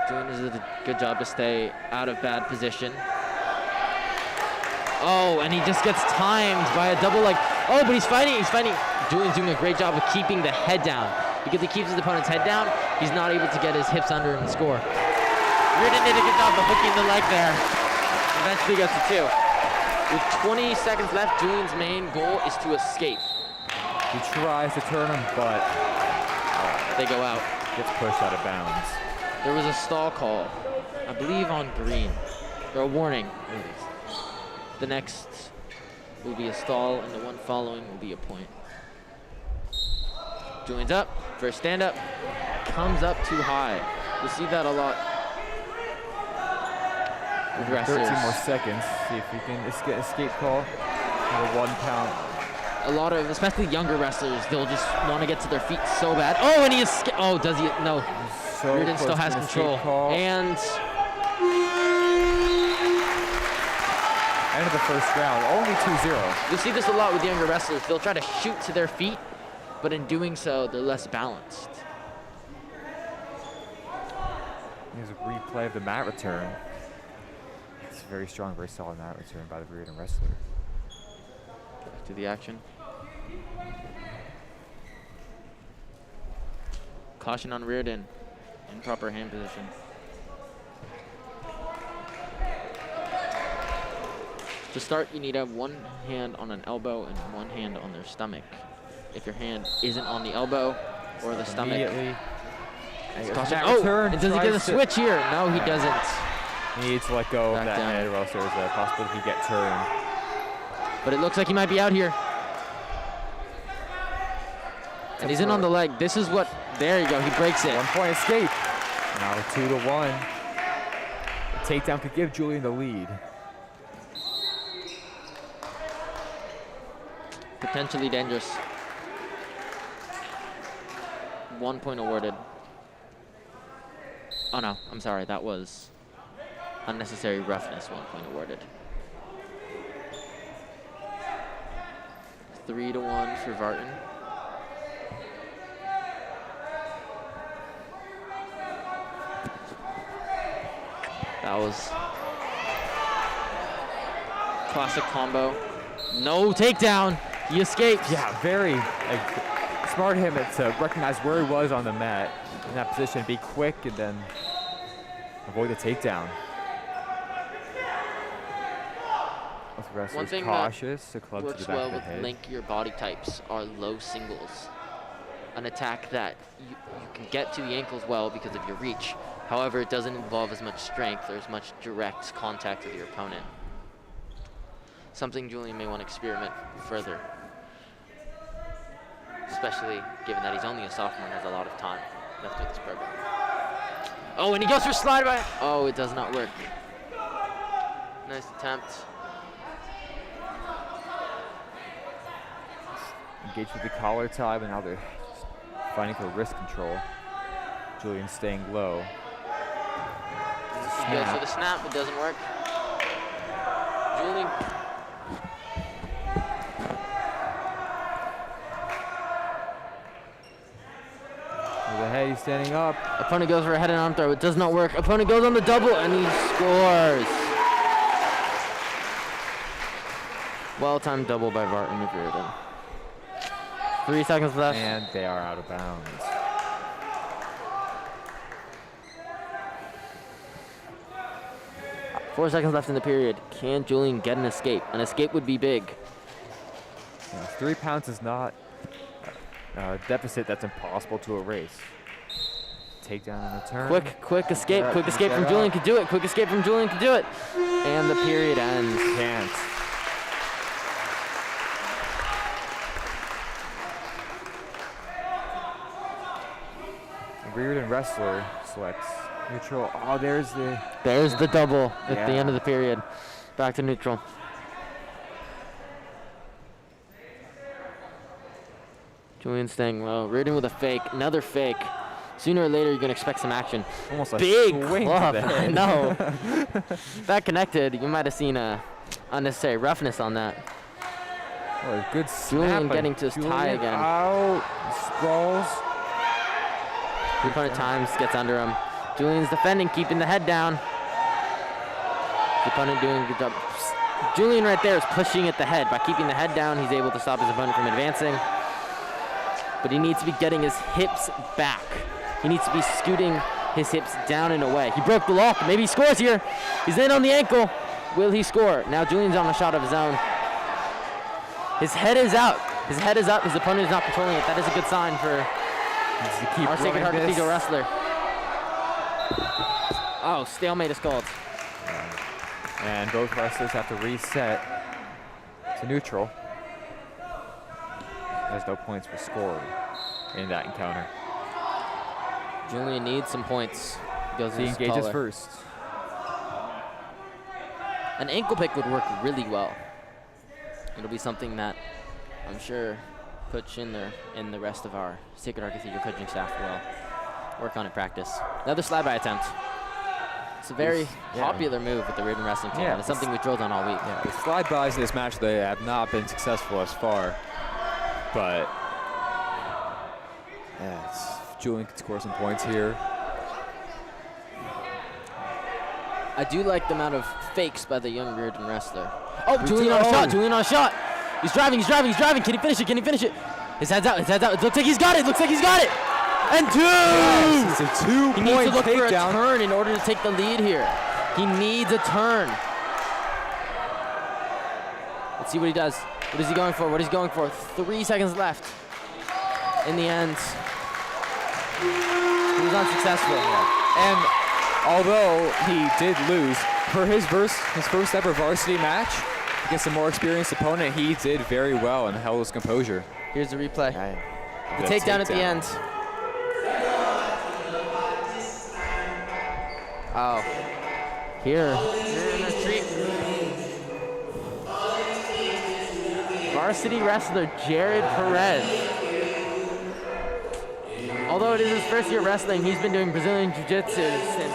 Julian does a good job to stay out of bad position. Oh, and he just gets timed by a double leg. Oh, but he's fighting. Julian's doing a great job of keeping the head down. Because he keeps his opponent's head down, he's not able to get his hips under him and score. Riordan did a good job of hooking the leg there. Eventually gets the 2. With 20 seconds left, Julian's main goal is to escape. He tries to turn him, but They go out. gets pushed out of bounds. There was a stall call, I believe on green, or a warning. The next will be a stall, and the one following will be a point. Julian's up, first stand up, comes up too high. You'll see that a lot with 13 wrestlers. more seconds. See if we can get escape call. Another 1 count. A lot of, especially younger wrestlers, they'll just want to get to their feet so bad. Oh, and he escaped. Oh, does he? No. So Riordan still close has to an escape control. call. And End of the first round. Only 2-0. you'll see this a lot with younger wrestlers. They'll try to shoot to their feet, but in doing so, they're less balanced. Here's a replay of the mat return. It's a very strong, very solid mat return by the Riordan wrestler. Back to the action. Caution on Riordan. Improper hand position. To start, you need to have one hand on an elbow and one hand on their stomach. If your hand isn't on the elbow or the stomach, Immediately. caution. Mat Oh, return, and does he get a tries to- switch here? No, he doesn't. He needs to let go of Back that down. head, or else there's a possibility he get turned. But it looks like he might be out here. And he's in on the leg. This is what, there you go, he breaks it. 1 point escape. Now 2-1. The takedown could give Julian the lead. Potentially dangerous. 1 point awarded. Oh no, I'm sorry, that was unnecessary roughness, 1 point awarded. 3-1 for Vartan. That was classic combo. No takedown. He escapes. Yeah, very smart of him to recognize where he was on the mat in that position, be quick, and then avoid the takedown. Both One wrestlers thing cautious, to club to works the back well of the with head. linkier body types are low singles. An attack that you can get to the ankles well because of your reach. However, it doesn't involve as much strength or as much direct contact with your opponent. Something Julian may want to experiment further. Especially given that he's only a sophomore and has a lot of time left with this program. Oh, and he goes for slide by. Oh, it does not work. Nice attempt. Engaged with the collar tie, but now they're just fighting for wrist control. Julian staying low. He goes for the snap, it doesn't work. Julian. With the head, he's standing up. Opponent goes for a head and arm throw, it does not work. Opponent goes on the double and he scores. Well-timed double by Vartan of Riordan. 3 seconds left. And they are out of bounds. Four seconds left in the period. Can Julian get an escape? An escape would be big. Yeah, 3 pounds is not a deficit that's impossible to erase. takedown on the turn. Quick escape. Yeah, Quick escape get from up. Julian could do it. Quick escape from Julian could do it. And the period ends. Can't. Riordan wrestler selects neutral. Oh, there's the double at the Yeah. end of the period. Back to neutral. Julian staying low. Riordan with a fake. Another fake. Sooner or later, you're going to expect some action. almost a Big swing to club. the I head. know. That connected. You might have seen unnecessary roughness on that. Oh, a good snap. Julian by getting to his tie Julian again. Out. Sprawls. The opponent times, gets under him. Julian's defending, keeping the head down. The opponent doing a good job. Julian right there is pushing at the head. By keeping the head down, he's able to stop his opponent from advancing. But he needs to be getting his hips back. He needs to be scooting his hips down and away. He broke the lock. Maybe he scores here. He's in on the ankle. Will he score? Now Julian's on a shot of his own. His head is out. His head is up. His opponent is not controlling it. That is a good sign for Needs to keep our Sacred Heart running this. Cathedral wrestler. Oh, stalemate is called. And both wrestlers have to reset to neutral. There's no points were scored in that encounter. Julian needs some points. Goes He his engages collar. first. An ankle pick would work really well. It'll be something that I'm sure Coach Schindler and the rest of our Sacred Heart Cathedral coaching staff will work on in practice. Another slide by attempt. It's a very popular move with the Riordan wrestling team. Yeah, And it's something we drilled on all week. Yeah, the slide bys in this match, they have not been successful as far. But Julian can score some points here. I do like the amount of fakes by the young Riordan wrestler. Oh, Julian on a shot. Julian on a shot. He's driving. Can he finish it? His head's out. It looks like he's got it. And two! Yes, it's a 2-point He needs to look for a takedown. turn in order to take the lead here. He needs a turn. Let's see what he does. What is he going for? 3 seconds left. In the end, he was unsuccessful. And although he did lose, for his first ever varsity match against a more experienced opponent, he did very well and held his composure. Here's the replay. The Good takedown at the end. Oh. Here. Varsity wrestler Jared Perez. Although it is his first year wrestling, he's been doing Brazilian Jiu-Jitsu since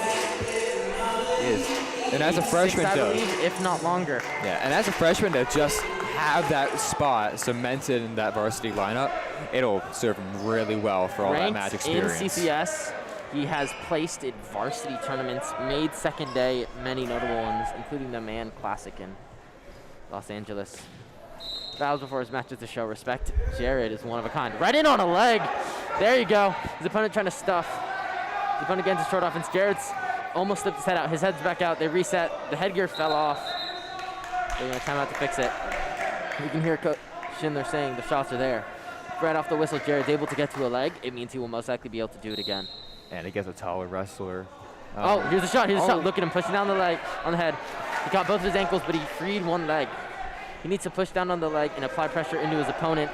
And as a freshman, I to, believe, if not longer. and as a freshman to just have that spot cemented in that varsity lineup, it'll serve him really well for all that match Ranked in experience. CCS, he has placed in varsity tournaments, made second day many notable ones, including the Man Classic in Los Angeles. Vows before his matches to show respect. Jared is one of a kind. Right in on a leg. There you go. His opponent trying to stuff. His opponent gets his short offense. Jared's almost slipped his head out. His head's back out. They reset. The headgear fell off. They're going to time out to fix it. You can hear Coach Schindler saying the shots are there. Right off the whistle, Jared's able to get to a leg. It means he will most likely be able to do it again. And he gets a taller wrestler. Oh, here's a shot. Look at him pushing down the leg on the head. He got both of his ankles, but he freed one leg. He needs to push down on the leg and apply pressure into his opponent.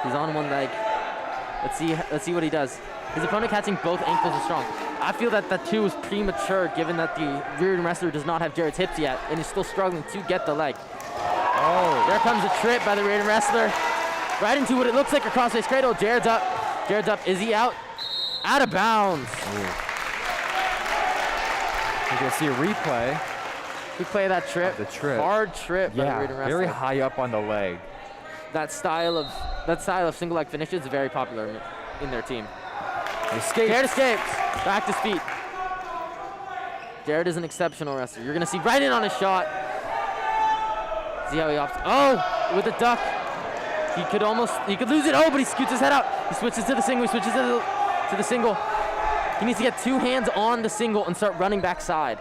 He's on one leg. Let's see what he does. His opponent catching both ankles is strong. I feel that that too is premature, given that the Riordan wrestler does not have Jared's hips yet and is still struggling to get the leg. Oh, there comes a trip by the Riordan wrestler. Right into what it looks like a crossface cradle. Jared's up. Is he out? Out of bounds. You can see a replay. Replay that trip. The trip. Hard trip by the Riordan wrestler. Very high up on the leg. That style of single leg finishes is very popular in their team. Escapes. Jared escapes. Back to his feet. Jared is an exceptional wrestler. You're gonna see right in on his shot. See how he opts. Oh, with a duck. He could lose it. Oh, but he scoots his head out. He switches to the single. He switches to the single. He needs to get two hands on the single and start running backside.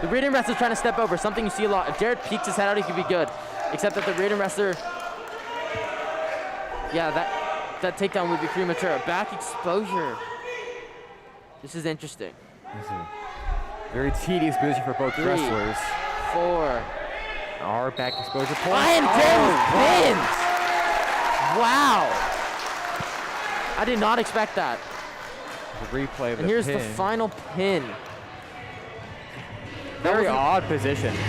The Riordan wrestler's trying to step over, something you see a lot. If Jared peeks his head out, he could be good. Except that the Riordan wrestler, that takedown would be premature. Back exposure This is interesting. This is a very tedious position for both 3, wrestlers. 4. Our back exposure point. Ryan James pins! Wow! I did not expect that. The replay of And the here's pin. the final pin. Very was a- odd position. You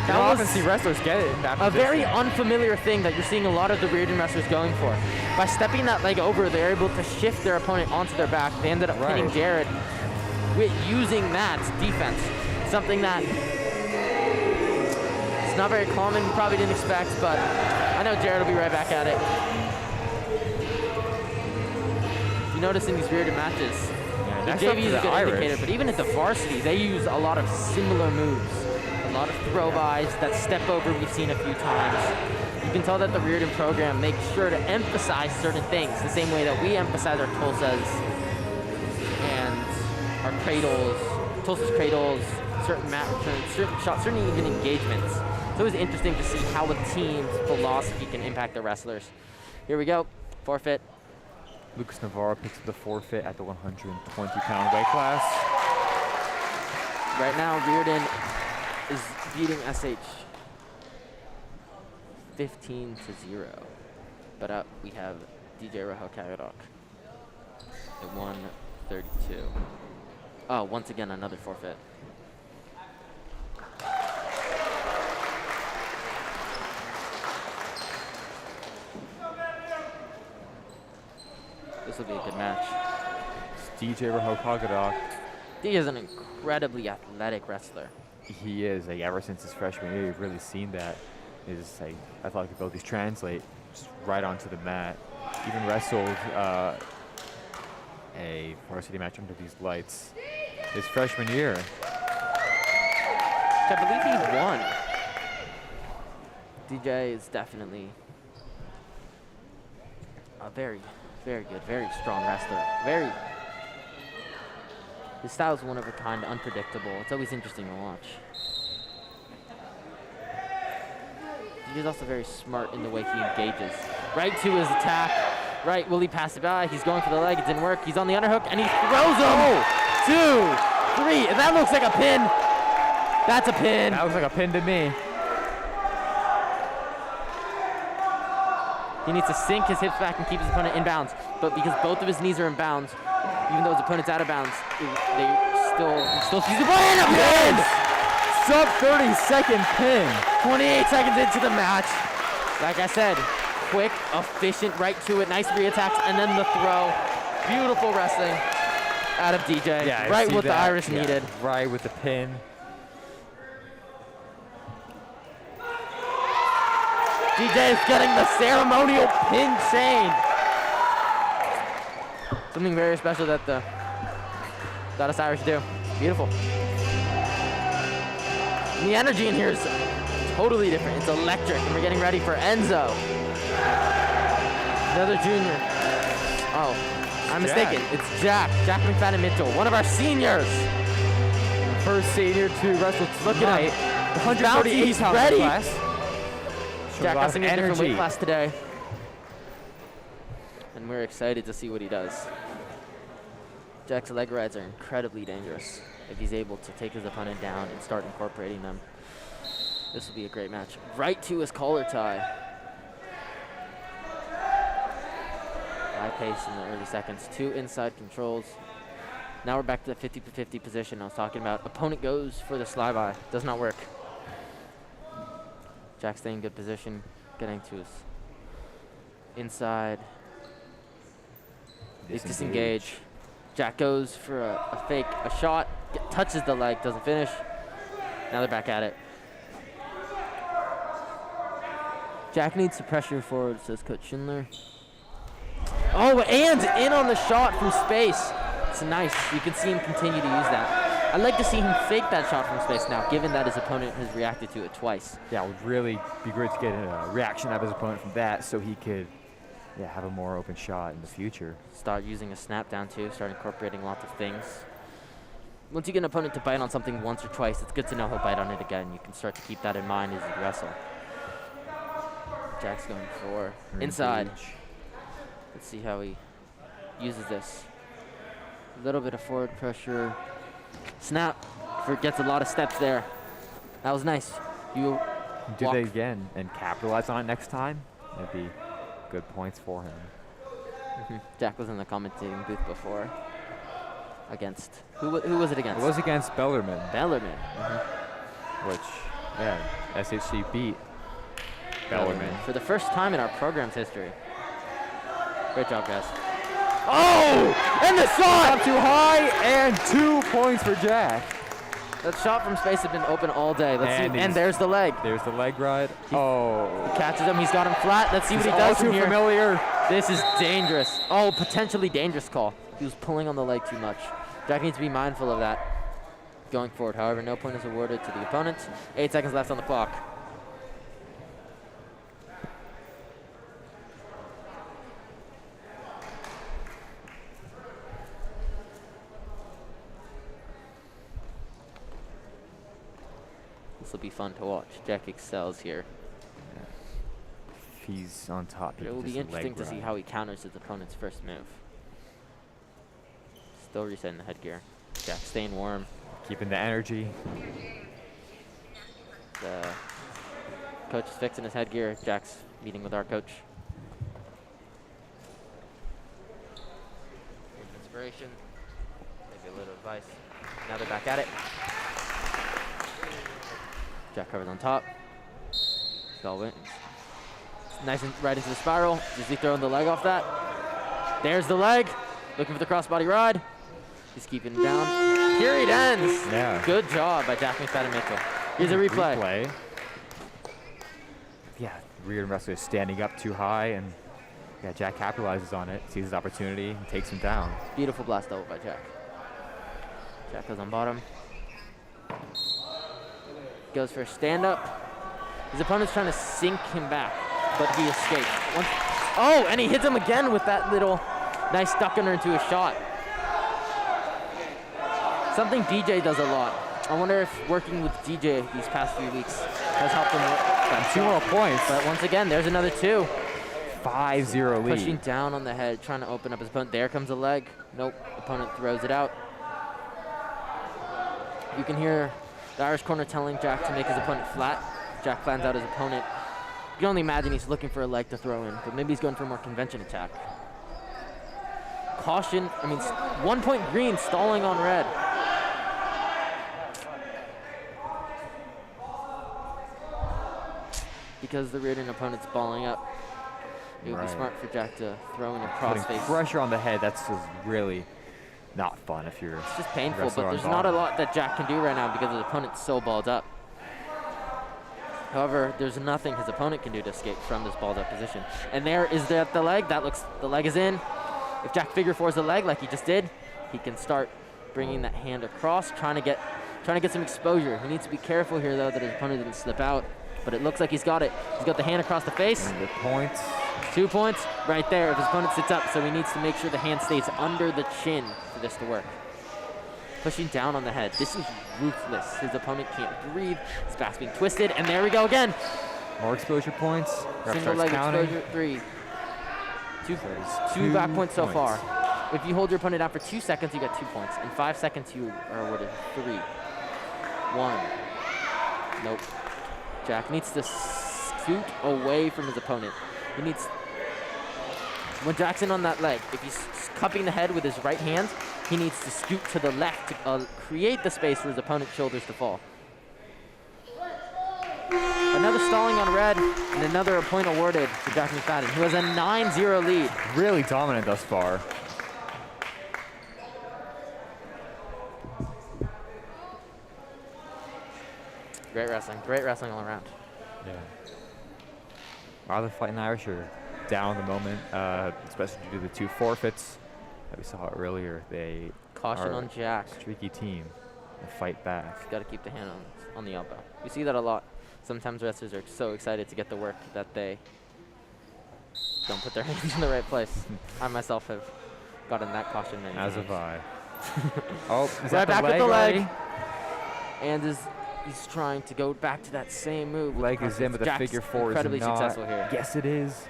That don't often was see wrestlers get it in that A position. very unfamiliar thing that you're seeing a lot of the Riordan wrestlers going for. By stepping that leg over, they're able to shift their opponent onto their back. They ended up pinning Right. Jared with using that defense. Something that it's not very common, you probably didn't expect, but I know Jared will be right back at it. You notice in these Riordan matches, Yeah, the next up JV to is a the good Irish. indicator, but even at the Varsity, they use a lot of similar moves. A lot of throw-bys, that step over we've seen a few times. You can tell that the Riordan program makes sure to emphasize certain things the same way that we emphasize our Tulsas and our cradles, Tulsa's cradles, certain mat returns, certain shots, certain even engagements. It's always interesting to see how a team's philosophy can impact their wrestlers. Here we go, forfeit. Lucas Navarro picks up the forfeit at the 120-pound weight class. Right now, Riordan is beating SH 15-0. But up we have DJ Rojo Kagadok at 132. Oh, once again, another forfeit. This will be a good match. It's DJ Rojo Kagadok. DJ is an incredibly athletic wrestler. He is, like, ever since his freshman year, you've really seen that. His like athletic abilities translate just right onto the mat. Even wrestled a varsity match under these lights his freshman year. I believe he won. DJ is definitely a very, very good, very strong wrestler. His style is one of a kind, unpredictable. It's always interesting to watch. He's also very smart in the way he engages. Right to his attack. Right, will he pass it by? He's going for the leg, it didn't work. He's on the underhook and he throws him. 2, 3, and that looks like a pin. That's a pin. That looks like a pin to me. He needs to sink his hips back and keep his opponent in bounds. But because both of his knees are in bounds, even though his opponent's out of bounds, he still sees the pin. A pin! Sub 30-second pin. 28 seconds into the match. Like I said, quick, efficient, right to it, nice reattacks, and then the throw. Beautiful wrestling out of DJ. Yeah, I right see what the that. Irish Yeah, needed. Right with the pin. DJ is getting the ceremonial pin chain. Something very special that us Irish do. Beautiful. And the energy in here is totally different. It's electric, and we're getting ready for Enzo. Another junior. Oh, I'm mistaken. It's Jack McFadden Mitchell, one of our seniors. First senior to wrestle Look tonight. at him. The 138 He's pound ready. class. Jack Showing has a different energy. weight class today. And we're excited to see what he does. Jack's leg rides are incredibly dangerous if he's able to take his opponent down and start incorporating them. This will be a great match. Right to his collar tie. High pace in the early seconds. 2 inside controls. Now we're back to the 50-50 position I was talking about. Opponent goes for the slide by. Does not work. Jack staying in good position, getting to his inside. They disengage. Jack goes for a fake, a shot, touches the leg, doesn't finish. Now they're back at it. Jack needs to pressure forward, says Coach Schindler. Oh, and in on the shot from space. It's nice. You can see him continue to use that. I'd like to see him fake that shot from space now, given that his opponent has reacted to it twice. Yeah, it would really be great to get a reaction out of his opponent from that so he could have a more open shot in the future. Start using a snap down too, start incorporating lots of things. Once you get an opponent to bite on something once or twice, it's good to know he'll bite on it again. You can start to keep that in mind as you wrestle. Jack's going for inside. Let's see how he uses this. A little bit of forward pressure. Snap. Gets a lot of steps there. That was nice. You Do walk. they again and capitalize on it next time? That'd be good points for him. Jack was in the commentating booth before. Against who was it against? It was against Bellarmine, Bellarmine. which, yeah, SHC beat Bellarmine. For the first time in our program's history. Great job, guys. Oh! And the shot! Up too high, and 2 points for Jack. That shot from space had been open all day. Let's And see. And there's the leg. There's the leg ride. Oh. Catches him. He's got him flat. Let's see what he All does too from here. familiar. This is dangerous. Oh, potentially dangerous call. He was pulling on the leg too much. Jack needs to be mindful of that going forward. However, no point is awarded to the opponent. 8 seconds left on the clock. This will be fun to watch. Jack excels here. If he's on top, But it will be interesting to see how he counters his opponent's first move. Still resetting the headgear. Jack staying warm. Keeping the energy. The coach is fixing his headgear. Jack's meeting with our coach. Inspiration. Maybe a little advice. Now they're back at it. Jack covers on top. Skull wins. Nice and right into the spiral. Is he throwing the leg off that? There's the leg. Looking for the crossbody ride. He's keeping him down. Period ends. Yeah. Good job by Jack McFadden Mitchell. Here's a replay. Yeah, Riordan wrestler is standing up too high, and yeah, Jack capitalizes on it, sees his opportunity, and takes him down. Beautiful blast double by Jack. Jack goes on bottom. Goes for a stand up. His opponent's trying to sink him back, but he escapes. Oh, and he hits him again with that little nice duck under into a shot. Something DJ does a lot. I wonder if working with DJ these past few weeks has helped him with 2 more points. But once again, there's another 2. 5-0 lead. Pushing down on the head, trying to open up his opponent. There comes a leg. Nope, opponent throws it out. You can hear the Irish corner telling Jack to make his opponent flat. Jack plans out his opponent. You can only imagine he's looking for a leg to throw in, but maybe he's going for a more convention attack. Caution, 1 point green, stalling on red. Because the Riordan opponent's balling up. It would be smart for Jack to throw in a Putting crossface. pressure on the head, that's just really not fun if you're It's just painful, wrestler but on there's not a bottom. lot that Jack can do right now because his opponent's so balled up. However, there's nothing his opponent can do to escape from this balled up position. And there is the leg. The leg is in. If Jack figure fours the leg like he just did, he can start bringing that hand across, trying to get some exposure. He needs to be careful here though that his opponent didn't slip out. But it looks like he's got it. He's got the hand across the face. And the points. 2 points right there if his opponent sits up, so he needs to make sure the hand stays under the chin for this to work. Pushing down on the head. This is ruthless. His opponent can't breathe. His back's being twisted, and there we go again. More exposure points. Ref Single starts leg counting. exposure, 3. Two Two back points so points. far. If you hold your opponent down for 2 seconds, you get 2 points. In 5 seconds, you are awarded 3. 1. Nope. Jack needs to scoot away from his opponent. He needs, when Jack's in on that leg, if he's cupping the head with his right hand, he needs to scoot to the left to create the space for his opponent's shoulders to fall. Another stalling on red, and another point awarded to Jack McFadden, who has a 9-0 lead. Really dominant thus far. Great wrestling all around. Yeah. While the Fighting Irish are down at the moment, especially due to the 2 forfeits that we saw earlier. They Caution are on Jack. a streaky team. They fight back. Got to keep the hand on the elbow. We see that a lot. Sometimes wrestlers are so excited to get the work that they don't put their hands in the right place. I myself have gotten that caution many As times. have I. Oh, is Right that back the with leg the leg. already? And he's trying to go back to that same move. with Leg the is in, crossface. but the Jack's figure 4 is incredibly not. successful here. Yes, it is.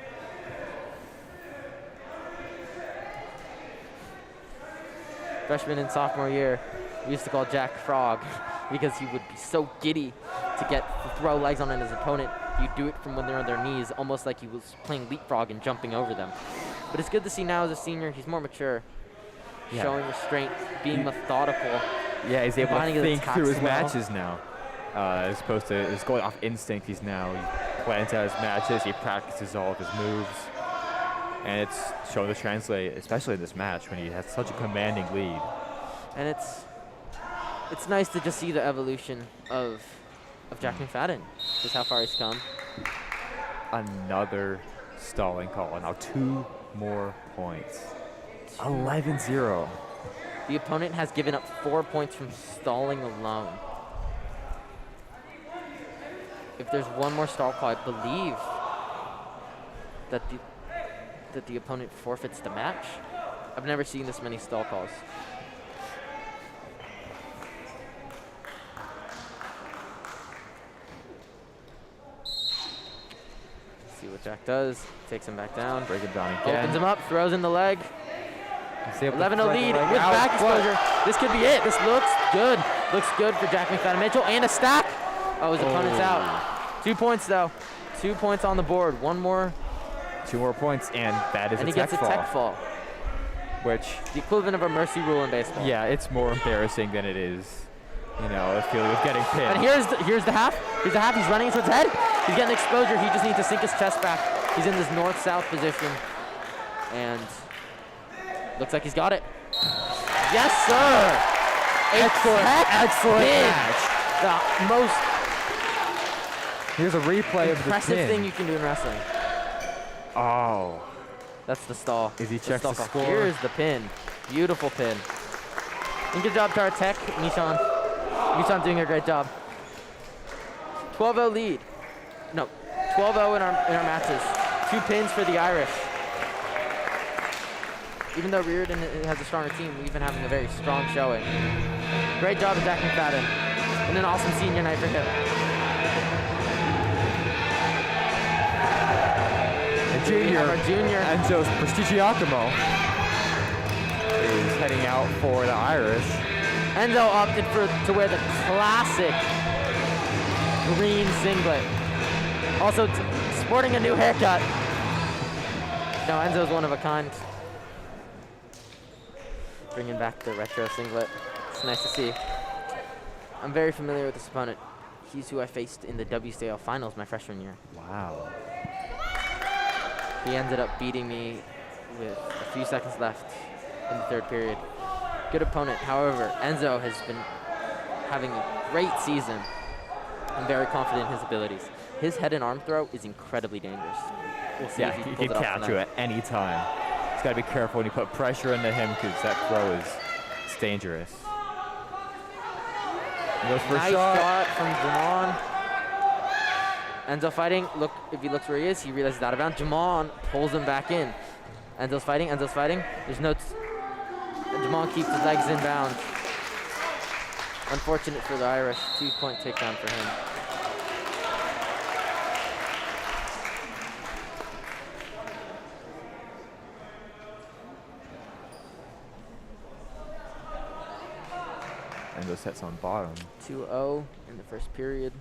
freshman and sophomore year, we used to call Jack Frog because he would be so giddy to throw legs on his opponent. He'd do it from when they're on their knees, almost like he was playing leapfrog and jumping over them. But it's good to see now as a senior, he's more mature, showing restraint, being methodical. Yeah, he's able to combining his think attacks through his well. matches now. As opposed to just going off instinct, he plans out his matches, he practices all of his moves. And it's shown to translate, especially in this match when he has such a commanding lead. And it's nice to just see the evolution of Jack McFadden, just how far he's come. Another stalling call. Now 2 more points. 11-0. The opponent has given up 4 points from stalling alone. If there's one more stall call, I believe that the opponent forfeits the match. I've never seen this many stall calls. See what Jack does. Takes him back down. Break him down again. Opens him up, throws in the leg. 11-0 lead with back exposure. This could be it. This looks good. Looks good for Jack McFadden Mitchell. And a stack. Oh, his opponent's out. 2 points, though. 2 points on the board. 1 more. 2 more points, and that is And a he tech gets a fall. tech fall. Which, The equivalent of a mercy rule in baseball. yeah, it's more embarrassing than it is, a feeling of getting pinned. And here's the half. Here's the half. He's running into his head. He's getting exposure. He just needs to sink his chest back. He's in this north-south position. And looks like he's got it. Yes, sir. Excellent Pin. match. The most Here's a replay of the impressive pin. thing you can do in wrestling. Oh, That's the stall. As he The checks stall the call. score. Here's the pin. Beautiful pin. And good job to our tech, Nishan. Nishan doing a great job. 12-0 lead. No, 12-0 in our matches. 2 pins for the Irish. Even though Riordan has a stronger team, we've been having a very strong showing. Great job of Jack McFadden. And an awesome senior night for him. Junior, Our junior. Enzo Prestigiacomo is heading out for the Irish. Enzo opted to wear the classic green singlet. Also sporting a new haircut. No, Enzo's one of a kind. Bringing back the retro singlet. It's nice to see. I'm very familiar with this opponent. He's who I faced in the WCL finals my freshman year. Wow. He ended up beating me with a few seconds left in the 3rd period. Good opponent. However, Enzo has been having a great season. I'm very confident in his abilities. His head and arm throw is incredibly dangerous. We'll see if he He pulls can it off catch tonight. you at any time. He's got to be careful when you put pressure into him because that throw is dangerous. He goes for a Nice shot. shot from Jamon. Enzo fighting. Look, if he looks where he is, he realizes he's out of bounds. Jamon pulls him back in. Enzo's fighting. There's no... Jamon keeps his legs in bounds. Unfortunate for the Irish. 2-point takedown for him. Enzo sets on bottom. 2-0 in the 1st period.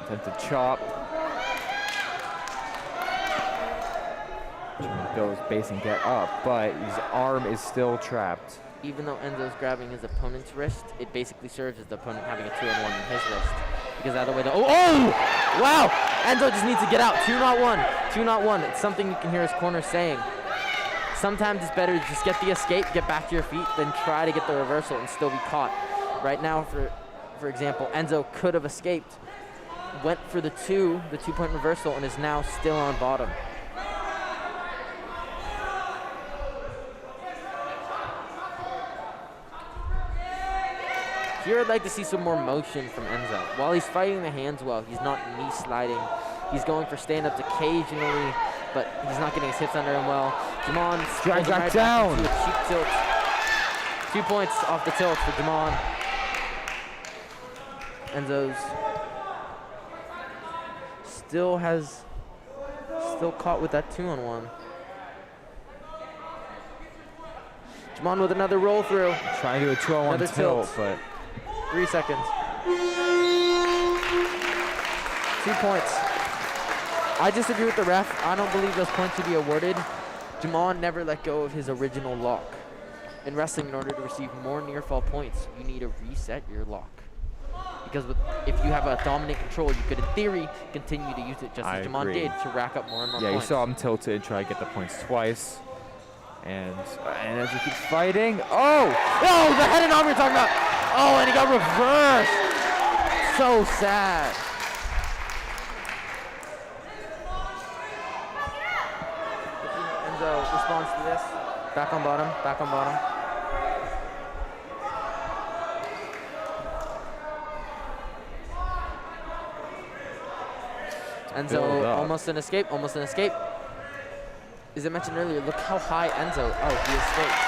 Attempted chop. Trying to go his base and get up, but his arm is still trapped. Even though Enzo's grabbing his opponent's wrist, it basically serves as the opponent having a 2-on-1 in his wrist. Because either way, oh! Wow! Enzo just needs to get out. 2-not-1. 2-not-1. It's something you can hear his corner saying. Sometimes it's better to just get the escape, get back to your feet, than try to get the reversal and still be caught. Right now, for example, Enzo could have escaped, went for the 2-point reversal, and is now still on bottom. Here I'd like to see some more motion from Enzo. While he's fighting the hands well, he's not knee sliding. He's going for stand-ups occasionally, but he's not getting his hips under him well. Jamon Drag striking back right down. back into a cheek tilt. 2 points off the tilt for Jamon. Enzo's still has Still caught with that 2-on-1. Jamon with another roll through. Trying to do a 2-on-1 Another tilt, tilt. but 3 seconds. 2 points. I disagree with the ref. I don't believe those points should be awarded. Jamon never let go of his original lock. In wrestling, in order to receive more near fall points, you need to reset your lock. Because if you have a dominant control, you could, in theory, continue to use it just as Jamon did to rack up more and more points. Yeah, you saw him tilted and try to get the points twice. And as he keeps fighting, oh, the head and arm you're talking about. Oh, and he got reversed. So sad. Enzo responds to this. Back on bottom, back on bottom. Enzo almost an escape, almost an escape. As I mentioned earlier, look how high Enzo, he escaped.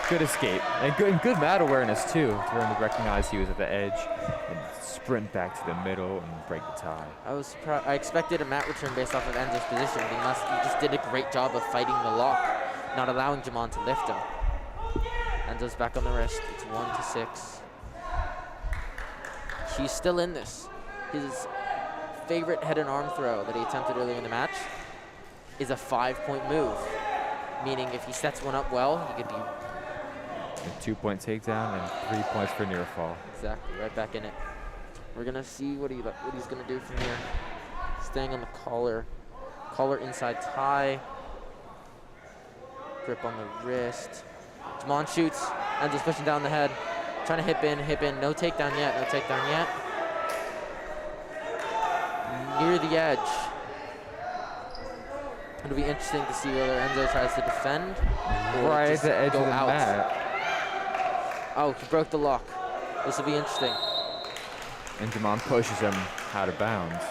Good escape, and good mat awareness too, to learn to recognize he was at the edge and sprint back to the middle and break the tie. I was surprised. I expected a mat return based off of Enzo's position, but he just did a great job of fighting the lock, not allowing Jamon to lift him. Enzo's back on the wrist. It's 1-6. He's still in this. His favorite head and arm throw that he attempted earlier in the match is a 5-point move, meaning if he sets one up well, he could be a 2-point takedown and 3 points for near fall. Exactly, right back in it. We're gonna see what he's gonna do from here. Staying on the collar inside tie, grip on the wrist. Jamon shoots, Enzo's pushing down the head, trying to hip in, no takedown yet, Near the edge. It'll be interesting to see whether Enzo tries to defend or right just at the edge go of the out. mat. Oh, he broke the lock. This will be interesting. And Jamon pushes him out of bounds.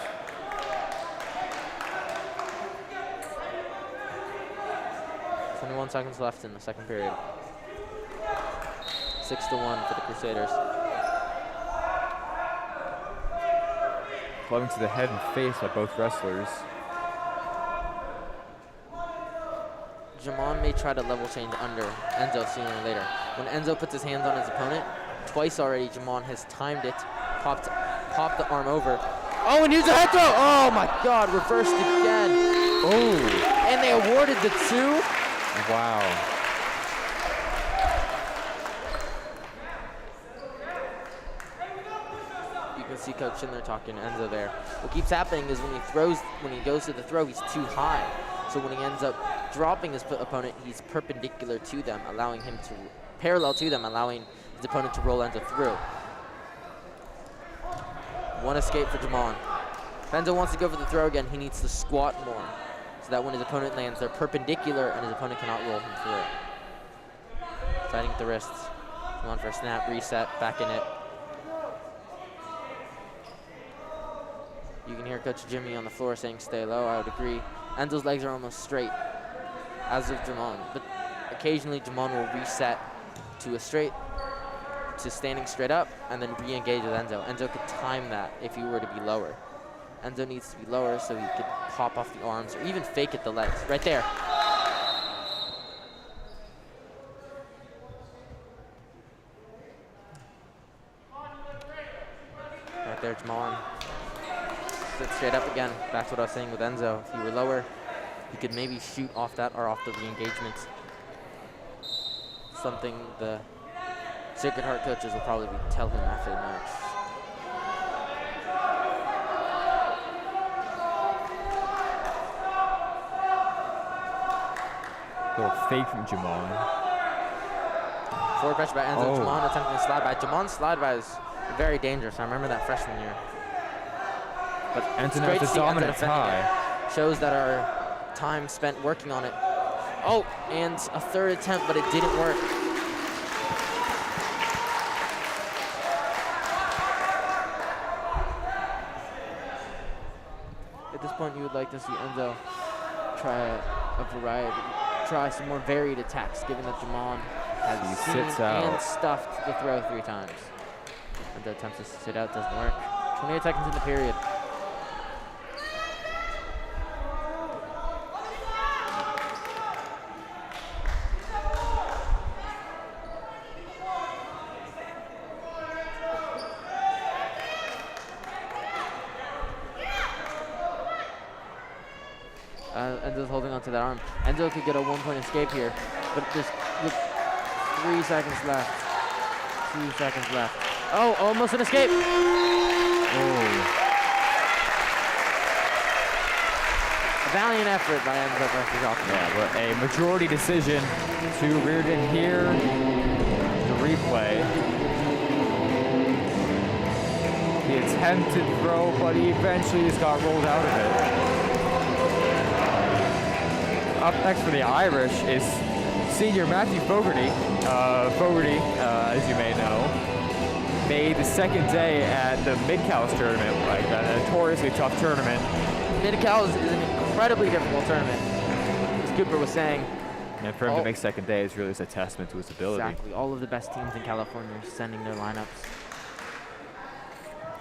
There's 21 seconds left in the second period. 6-1 for the Crusaders. Clubbing to the head and face by both wrestlers. Jamon may try to level change under Enzo sooner or later. When Enzo puts his hands on his opponent, twice already Jamon has timed it, popped the arm over. Oh, and here's a head throw! Oh my God, reversed again. Oh! And they awarded the 2. Wow. You can see Coach Schindler talking to Enzo there. What keeps happening is when he goes to the throw, he's too high. So when he ends up dropping his opponent, he's perpendicular to them, parallel to them, allowing his opponent to roll Enzo through. One escape for Jamon. If Enzo wants to go for the throw again, he needs to squat more, so that when his opponent lands, they're perpendicular and his opponent cannot roll him through. Fighting with the wrists. Jamon for a snap, reset, back in it. You can hear Coach Jimmy on the floor saying stay low. I would agree. Enzo's legs are almost straight, as of Jamon. But occasionally Jamon will reset to standing straight up and then re-engage with Enzo. Enzo could time that if he were to be lower. Enzo needs to be lower so he could pop off the arms or even fake at the legs. Right there. Right there, Jamon. Sit straight up again. That's what I was saying with Enzo. If he were lower, he could maybe shoot off that or off the re-engagement. Something the Sacred Heart coaches will probably tell him after the match. Little fake from Jamon. Forward pressure by Enzo. Oh. Jamon attempting to slide by. Jamon's slide by is very dangerous. I remember that freshman year. But Enzo has a dominant tie. Shows that our time spent working on it. Oh, and a third attempt, but it didn't work. At this point, you would like to see Enzo try some more varied attacks, given that Jamon has seen and stuffed the throw 3 times. Enzo attempts to sit out, doesn't work. 28 seconds in the period. Enzo's holding onto that arm. Enzo could get a 1-point escape here, but there's 3 seconds left. 2 seconds left. Oh, almost an escape. Oh. A valiant effort by Enzo versus Alton. Yeah, but a majority decision to Riordan here. The replay. The attempted throw, but he eventually just got rolled out of it. Up next for the Irish is senior Matthew Fogarty. Fogarty, as you may know, made the second day at the Mid-Cals tournament, like a notoriously tough tournament. Mid-Cals is an incredibly difficult tournament, as Cooper was saying. And for him to make second day is really just a testament to his ability. Exactly. All of the best teams in California are sending their lineups.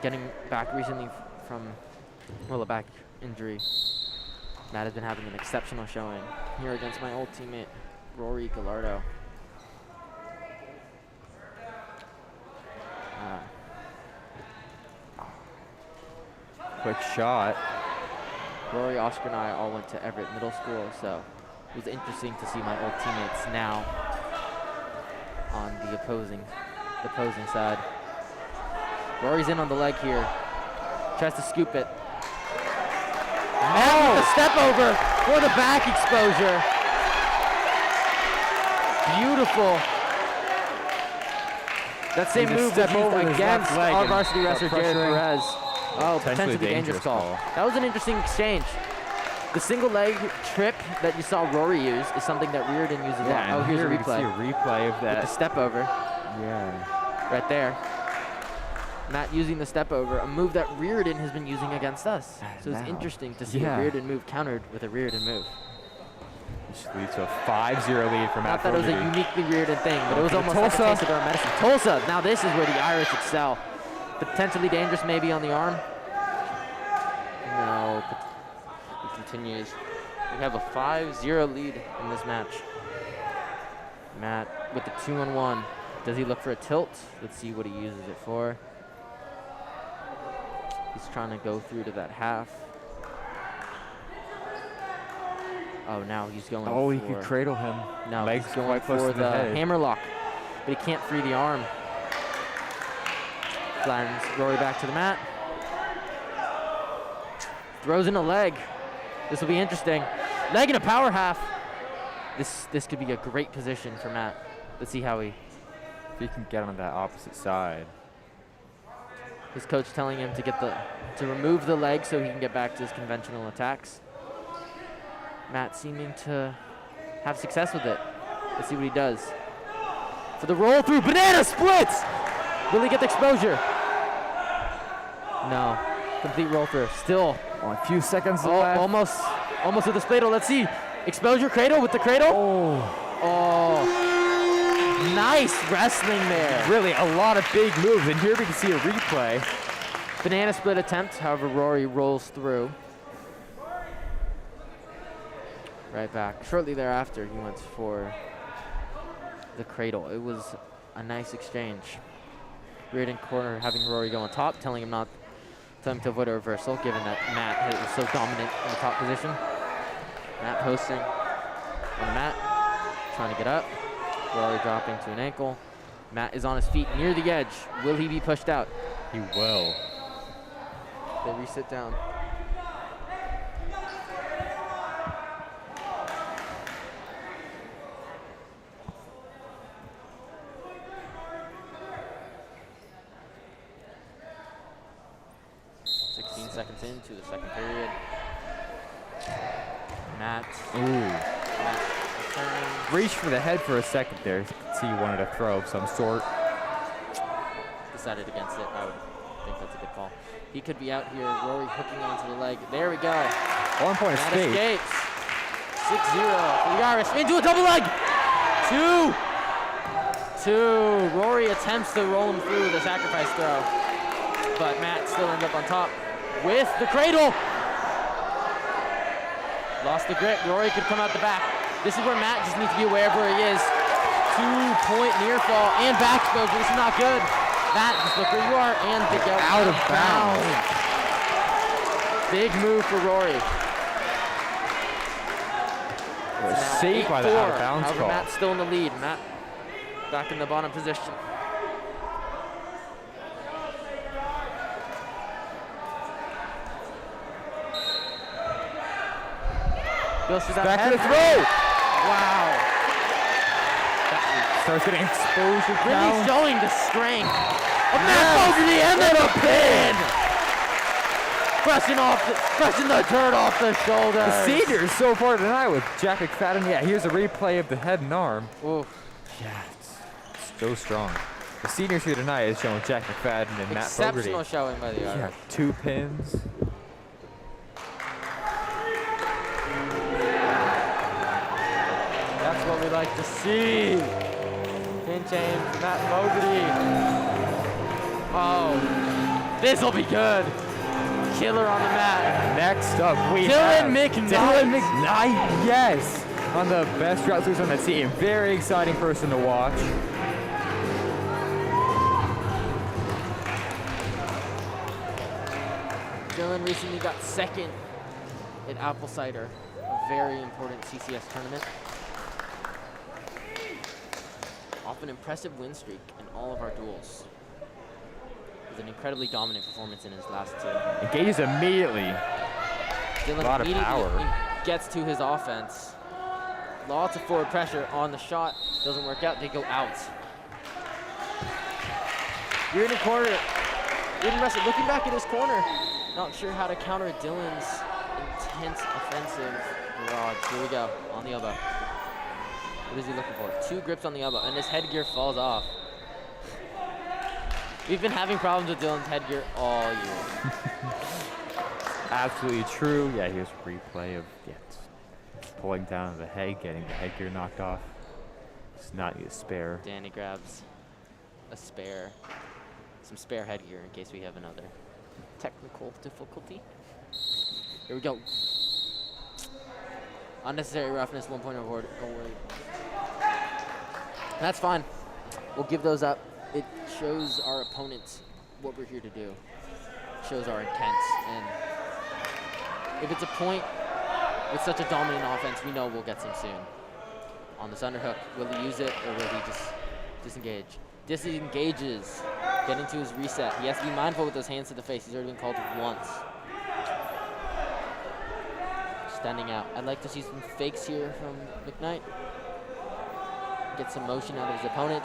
Getting back recently from a back injury. Matt has been having an exceptional showing here against my old teammate, Rory Gallardo. Quick shot. Rory, Oscar, and I all went to Everett Middle School, so it was interesting to see my old teammates now on the opposing side. Rory's in on the leg here. Tries to scoop it. And the step over for the back exposure. Beautiful. That same move was used against our varsity wrestler, Jared Perez. Oh, potentially dangerous call. That was an interesting exchange. The single leg trip that you saw Rory use is something that Riordan uses a lot. Oh, here's a replay. You can see a replay of that. With the step over. Yeah. Right there. Matt using the step over, a move that Riordan has been using against us. So it's interesting to see a Riordan move countered with a Riordan move. Which leads to a 5-0 lead for Matt. Not that it was a uniquely Riordan thing, but it was almost like a taste of their own medicine. Tulsa, now this is where the Irish excel. Potentially dangerous maybe on the arm. No, it continues. We have a 5-0 lead in this match. Matt with the 2-on-1. Does he look for a tilt? Let's see what he uses it for. He's trying to go through to that half. Oh, now he's going Oh, he could cradle him. No, Legs he's going for the hammer lock, but he can't free the arm. Flattens Rory back to the mat. Throws in a leg. This will be interesting. Leg in a power half. This could be a great position for Matt. Let's see how he... If he can get on that opposite side. His coach telling him to remove the leg so he can get back to his conventional attacks. Matt seeming to have success with it. Let's see what he does. For the roll through, banana splits! Will he get the exposure? No, complete roll through. Still. A few seconds left. Almost with the spladle. Let's see. Exposure cradle with the cradle. Oh, nice wrestling there. Really a lot of big moves, and here we can see a replay. Banana split attempt, however, Rory rolls through. Right back. Shortly thereafter, he went for the cradle. It was a nice exchange. Riordan corner having Rory go on top, telling him to avoid a reversal, given that Matt was so dominant in the top position. Matt posting on the mat, trying to get up. Rory dropping to an ankle. Matt is on his feet near the edge. Will he be pushed out? He will. They resit down. Seconds into the second period. Matt. Reached for the head for a second there. You could see he wanted a throw of some sort. Decided against it. I would think that's a good call. He could be out here. Rory hooking onto the leg. There we go. 1 point Matt escape. escapes. 6-0 for the Irish. Into a double leg. Two. Rory attempts to roll him through the sacrifice throw, but Matt still ends up on top with the cradle. Lost the grip. Rory could come out the back. This is where Matt just needs to be aware of where he is. 2-point near fall and back exposure. This is not good. Matt, just look where you are and they go out of bounds. Big move for Rory. now saved by the 8-4. out-of-bounds However, call. Matt's still in the lead. Matt back in the bottom position. Goes to that Back to head. the throw. Wow. Starts getting exposure Really down. showing the strength of Matt Fogarty and then a pin. Brushing the dirt off the shoulders. The seniors so far tonight with Jack McFadden. Yeah, here's a replay of the head and arm. Oof. Yeah, it's so strong. The seniors here tonight is showing Jack McFadden and Matt Fogarty. Exceptional showing by the Yeah, Irish. 2 pins. That's what we like to see. Pin chain, Matt Fogarty. Oh, this will be good. Killer on the mat. Next up, we Dylan have McKnight. Dylan McKnight, yes. One of the best wrestlers on the team. Very exciting person to watch. Dylan recently got second at Apple Cider, a very important CCS tournament. Off an impressive win streak in all of our duels. With an incredibly dominant performance in his last two. Engages immediately. Dylan Lot of immediately power. gets to his offense. Lots of forward pressure on the shot. Doesn't work out, they go out. You're in the corner. Reardon wrestler looking back at his corner. Not sure how to counter Dylan's intense offensive barrage. Here we go, on the elbow. What is he looking for? 2 grips on the elbow, and his headgear falls off. We've been having problems with Dylan's headgear all year. Absolutely true. Yeah, here's a replay of pulling down the head, getting the headgear knocked off. It's not a spare. Danny grabs a spare, some spare headgear in case we have another technical difficulty. Here we go. Unnecessary roughness, 1 point award. That's fine. We'll give those up. It shows our opponents what we're here to do. It shows our intent. And if it's a point with such a dominant offense, we know we'll get some soon. On this underhook, will he use it or will he just disengage? Disengages, getting to his reset. He has to be mindful with those hands to the face. He's already been called once. Standing out. I'd like to see some fakes here from McKnight. Get some motion out of his opponent.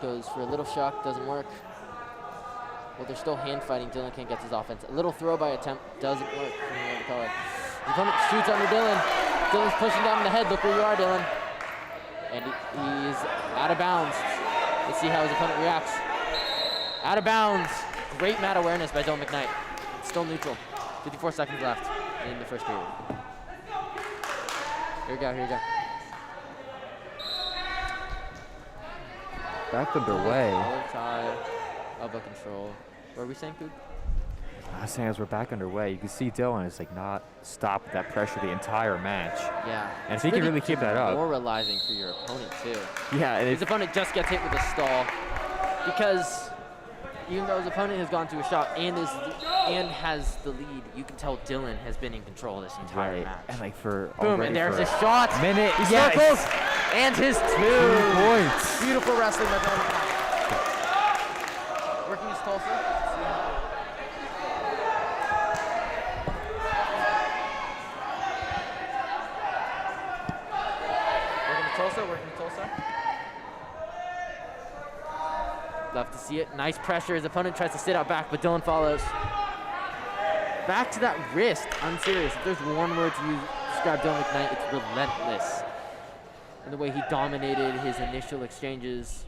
Goes for a little shock, doesn't work. Well, they're still hand fighting. Dylan can't get his offense. A little throw by attempt doesn't work. The opponent shoots under Dylan. Dylan's pushing down the head. Look where you are, Dylan. And he's out of bounds. Let's see how his opponent reacts. Out of bounds. Great mat awareness by Dylan McKnight. Still neutral. 54 seconds left in the first period. Here we go, here we go. Back underway. Collar tie, elbow control. What are we saying, Coop? I was saying as we're back underway, you can see Dylan is not stopped that pressure the entire match. Yeah. And if he can really keep that up. Demoralizing for your opponent, too. Yeah, and His opponent just gets hit with a stall because even though his opponent has gone to a shot and has the lead, you can tell Dylan has been in control this entire match. And for Boom, and there's a shot. Minute, He circles, and his 2 points. Beautiful wrestling by Dylan McKnight. Working his Tulsa. Working Tulsa. Love to see it. Nice pressure. His opponent tries to sit out back, but Dylan follows. Back to that wrist. I'm serious. If there's one word to describe Dylan McKnight, it's relentless. And the way he dominated his initial exchanges.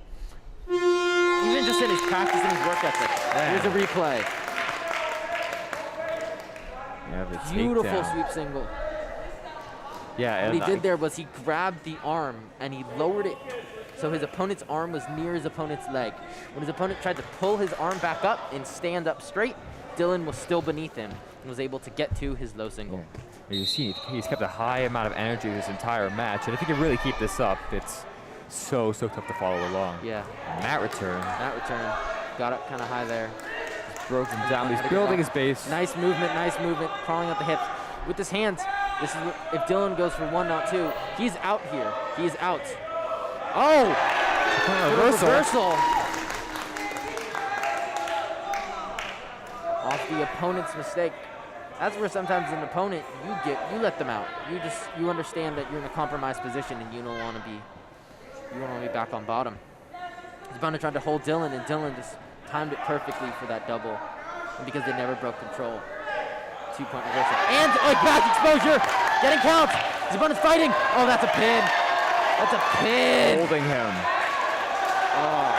Even just in his practice and his work ethic. Here's a replay. Beautiful takedown. sweep single. Yeah, What he did there was he grabbed the arm and he lowered it so his opponent's arm was near his opponent's leg. When his opponent tried to pull his arm back up and stand up straight, Dylan was still beneath him and was able to get to his low single. Yeah. You see, he's kept a high amount of energy this entire match, and if he can really keep this up, it's so tough to follow along. Yeah. Mat return. That return got up kind of high there. Broke him down. He's building his base. Nice movement, crawling up the hips. With his hands, This is if Dylan goes for 1, not 2. He's out here. He's out. Oh! Reversal. Off the opponent's mistake. That's where sometimes an opponent, you let them out. You understand that you're in a compromised position and you don't want to be back on bottom. His opponent tried to hold Dylan, and Dylan just timed it perfectly for that double. And because they never broke control. 2-point reversal. And back exposure! Getting counts! His opponent's fighting! Oh, that's a pin! That's a pin! Holding him. Oh.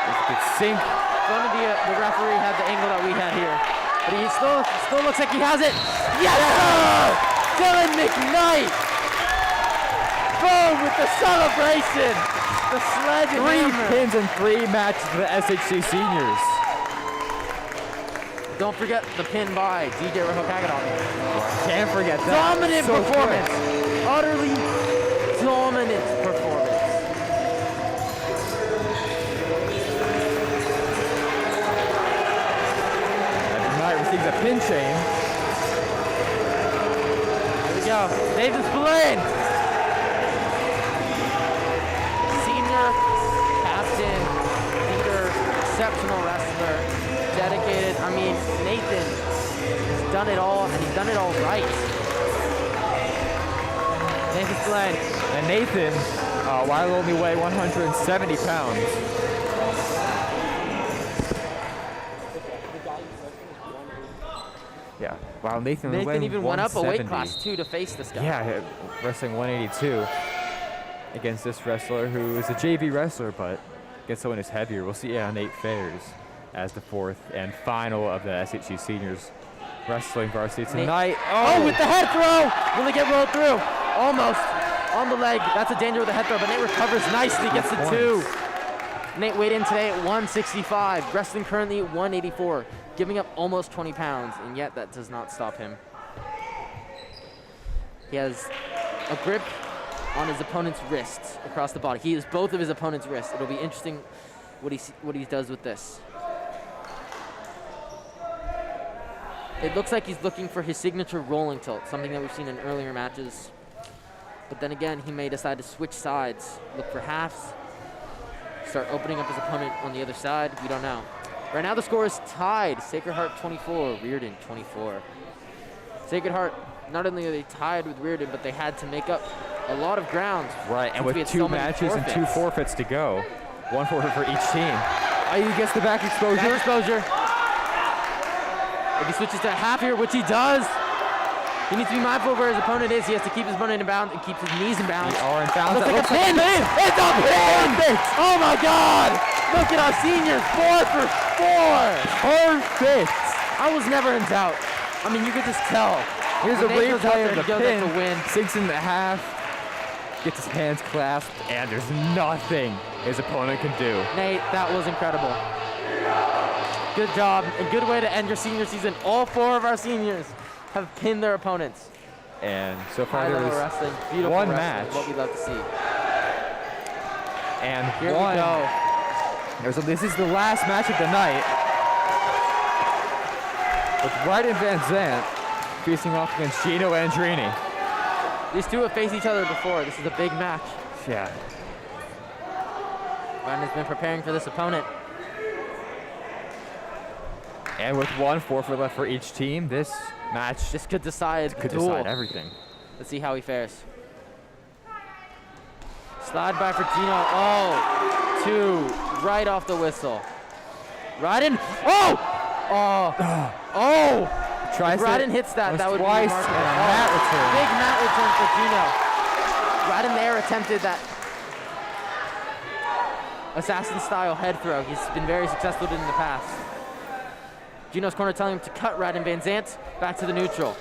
If you could sink. Funny the referee had the angle that we had here. But he still looks like he has it. Yes, sir! Dylan McKnight! Boom with the celebration! The sledgehammer. 3 pins in 3 matches for the SHC seniors. Don't forget the pin by DJ Rohokagadon. Can't forget that. Dominant So performance. quick. Utterly dominant performance. McKnight receives a pin chain. Here we go. Nathan Spillane. Senior, captain, leader, exceptional wrestler. Dedicated. I mean, Nathan has done it all, and he's done it all right. Nathan Spillane. And Nathan, while only weigh 170 pounds. Yeah, wow, Nathan Even went up a weight 170. class too to face this guy. Yeah, wrestling 182 against this wrestler who is a JV wrestler, but against someone who's heavier. We'll see on Nate Fairs as the 4th and final of the SHC Seniors Wrestling Varsity tonight. Oh, with the head throw! Will he get rolled through? Almost. On the leg. That's a danger with the head throw, but Nate recovers nicely, gets the 2. Nate weighed in today at 165, wrestling currently at 184, giving up almost 20 pounds, and yet that does not stop him. He has a grip on his opponent's wrists across the body. He has both of his opponent's wrists. It'll be interesting what he does with this. It looks like he's looking for his signature rolling tilt, something that we've seen in earlier matches. But then again, he may decide to switch sides, look for halves, start opening up his opponent on the other side. We don't know. Right now the score is tied. Sacred Heart 24, Riordan 24. Sacred Heart, not only are they tied with Riordan, but they had to make up a lot of ground. Right, and with 2 so matches and 2 forfeits to go. 1 forfeit for each team. He gets the back exposure. Back exposure. If he switches to half here, which he does, he needs to be mindful of where his opponent is. He has to keep his opponent in bounds and keep his knees in bounds. They are in bounds. Looks like a pin! It's a pin! Oh my God! Look at our seniors, 4 for 4! Perfect! I was never in doubt. I mean, you could just tell. Here's a Nate goes out replay there of the and goes pin. up to win. Sinks in the half, gets his hands clasped, and there's nothing his opponent can do. Nate, that was incredible. Good job, and good way to end your senior season. All 4 of our seniors have pinned their opponents. And so far High there level was wrestling, beautiful one wrestling, match. what we love to see. And Here we go. This is the last match of the night. With Ryden Van Zant facing off against Gino Andrini. These two have faced each other before. This is a big match. Yeah. Ryden has been preparing for this opponent. And with 1 forfeit left for each team, this match This could decide the could duel. decide everything. Let's see how he fares. Slide by for Gino. Oh, 2 right off the whistle. Ryden. Oh! Oh! Oh! Tries If Ryden hits that, that would be twice remarkable. and a mat return. Big mat return for Gino. Ryden there attempted that assassin-style head throw. He's been very successful in the past. Gino's corner telling him to cut Ryden Van Zant back to the neutral.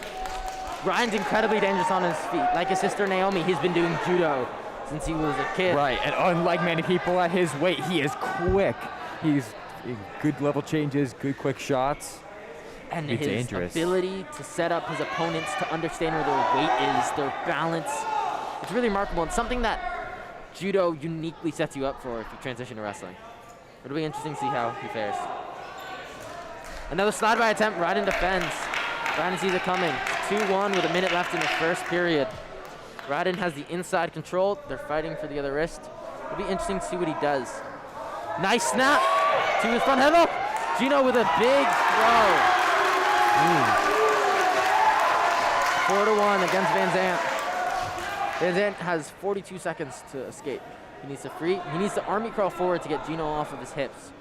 Ryan's incredibly dangerous on his feet. Like his sister Naomi, he's been doing judo since he was a kid. Right, and unlike many people at his weight, he is quick. He's good level changes, good quick shots. And Be his dangerous. ability to set up his opponents to understand where their weight is, their balance. It's really remarkable and something that judo uniquely sets you up for if you transition to wrestling. It'll be interesting to see how he fares. Another slide by attempt, Ryden defends. Ryden sees it coming. 2-1 with a minute left in the first period. Riordan has the inside control. They're fighting for the other wrist. It'll be interesting to see what he does. Nice snap to his front headlock. Gino with a big throw. 4-1 against Van Zandt. Van Zandt has 42 seconds to escape. He needs to army crawl forward to get Gino off of his hips.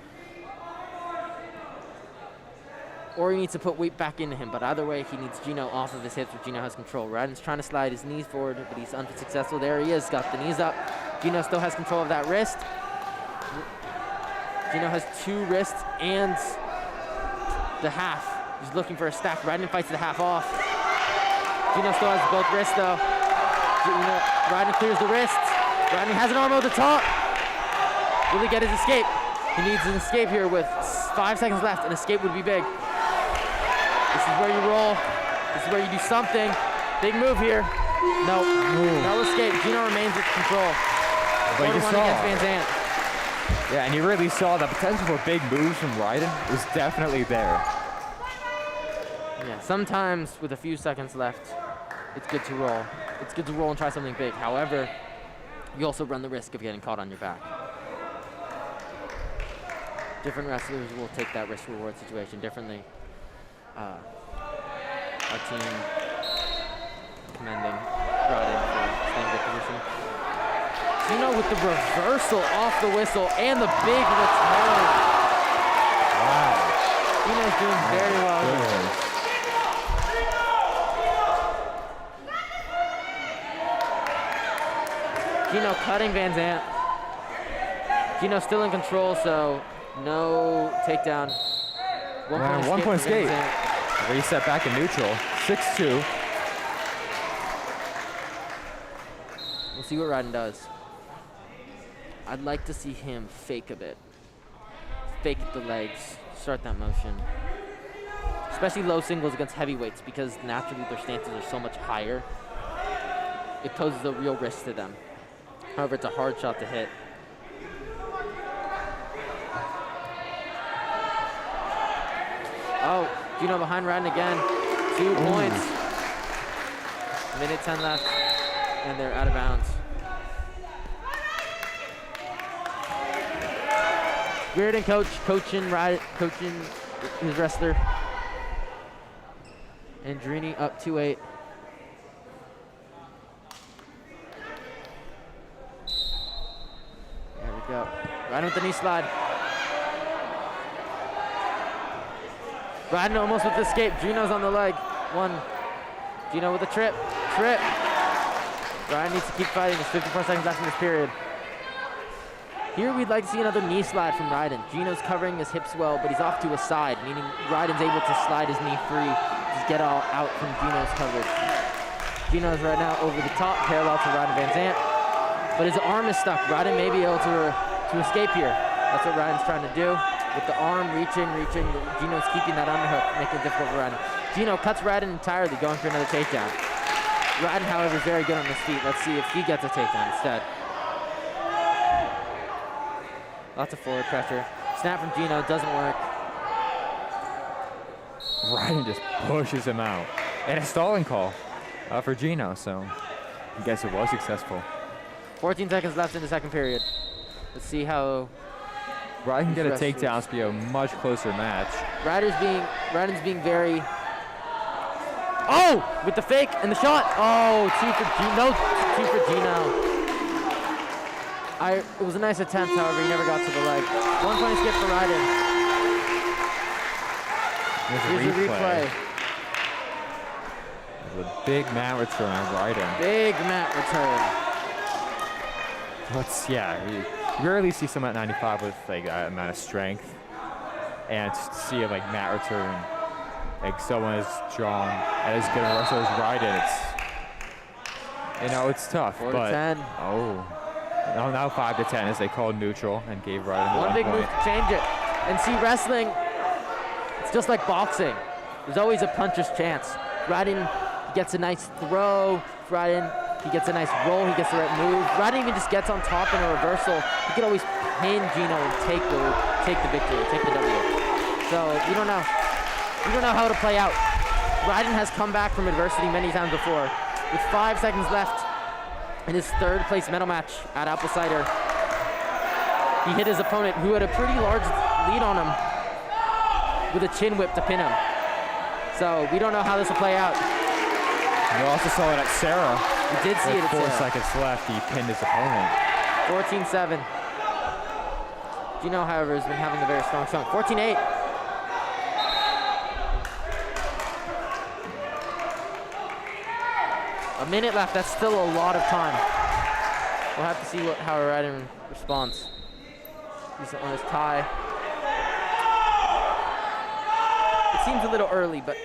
Or he needs to put weight back into him, but either way, he needs Gino off of his hips where Gino has control. Riordan's trying to slide his knees forward, but he's unsuccessful. There he is, got the knees up. Gino still has control of that wrist. Gino has 2 wrists and the half. He's looking for a stack. Riordan fights the half off. Gino still has both wrists though. Riordan clears the wrists. Riordan has an arm over the top. Will he get his escape? He needs an escape here with 5 seconds left. An escape would be big. This is where you roll. This is where you do something. Big move here. No. No escape. Gino remains with control. But you 4-1 saw. against Van Zandt. Yeah, and you really saw the potential for big moves from Riordan was definitely there. Yeah, sometimes with a few seconds left, it's good to roll. It's good to roll and try something big. However, you also run the risk of getting caught on your back. Different wrestlers will take that risk reward situation differently. Our team commending Riordan for staying in good position. Gino with the reversal off the whistle and the big return. Wow. Gino's doing very well here. Gino cutting Van Zandt. Gino still in control, so no takedown. One point escape. Reset back in neutral. 6-2. We'll see what Riordan does. I'd like to see him fake a bit. Fake the legs, start that motion. Especially low singles against heavyweights because naturally their stances are so much higher. It poses a real risk to them. However, it's a hard shot to hit. Oh, Gino behind Riordan again. 2 points. Minute 10 left, and they're out of bounds. Riordan coaching his wrestler. And Drini up 2-8. There we go. Riordan with the knee slide. Riordan almost with the escape. Gino's on the leg. 1. Gino with a trip. Riordan needs to keep fighting. There's 54 seconds left in this period. Here we'd like to see another knee slide from Riordan. Gino's covering his hips well, but he's off to a side, meaning Riordan's able to slide his knee free to get all out from Gino's coverage. Gino's right now over the top, parallel to Riordan Van Zandt, but his arm is stuck. Riordan may be able to escape here. That's what Riordan's trying to do. With the arm reaching, Gino's keeping that underhook, making it difficult for Riordan. Gino cuts Riordan entirely, going for another takedown. Riordan, however, is very good on his feet. Let's see if he gets a takedown instead. Lots of forward pressure. Snap from Gino, doesn't work. Riordan just pushes him out. And a stalling call for Gino, so I guess it was successful. 14 seconds left in the second period. Let's see how Riordan can get a takedown to be a much closer match. Riordan's being very... Oh! With the fake and the shot. Oh, 2 for Gino. It was a nice attempt, however, he never got to the leg. 1 point escape for Riordan. Here's a replay. There's a big mat return on Riordan. Big mat return. You rarely see someone at 95 with like that amount of strength, and to see a mat return, like someone as strong and as good a wrestler as Riordan, it's tough. 4 but to 10. Now 5 to 10 as they called neutral and gave Riordan One big point. move to change it. And see, wrestling, it's just like boxing. There's always a puncher's chance. Riordan gets a nice throw. Riordan, he gets a nice roll. He gets the right move. Riordan even just gets on top in a reversal. He could always pin Gino and take the victory, take the W. So you don't know how to play out. Riordan has come back from adversity many times before. With 5 seconds left in his third place medal match at Apple Cider, he hit his opponent, who had a pretty large lead on him, with a chin whip to pin him. So we don't know how this will play out. You also saw it at Sarah. We did see it With at 4 Sarah. seconds left, he pinned his opponent. 14-7. Gino, however, has been having a very strong showing. 14-8. A minute left. That's still a lot of time. We'll have to see how Riordan responds. He's on his tie. It seems a little early, but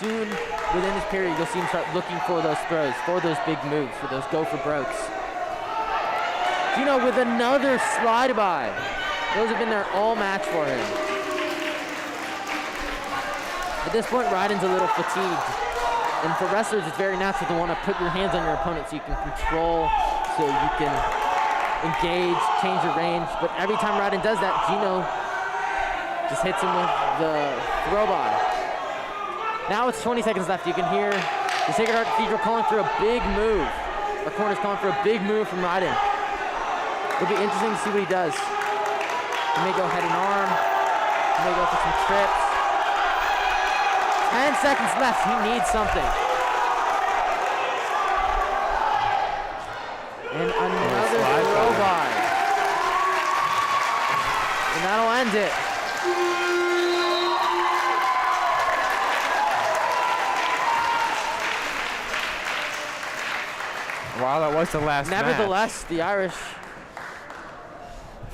soon within this period, you'll see him start looking for those throws, for those big moves, for those go for broats. Gino with another slide by. Those have been there all match for him. At this point, Riordan's a little fatigued. And for wrestlers, it's very natural to want to put your hands on your opponent so you can control, so you can engage, change your range. But every time Riordan does that, Gino just hits him with the throw by. Now it's 20 seconds left. You can hear the Sacred Heart Cathedral calling for a big move. Our corner's calling for a big move from Riordan. It'll be interesting to see what he does. He may go head and arm. He may go for some trips. 10 seconds left. He needs something. And another throw by. And that'll end it. Wow, that was the last Nevertheless, the Irish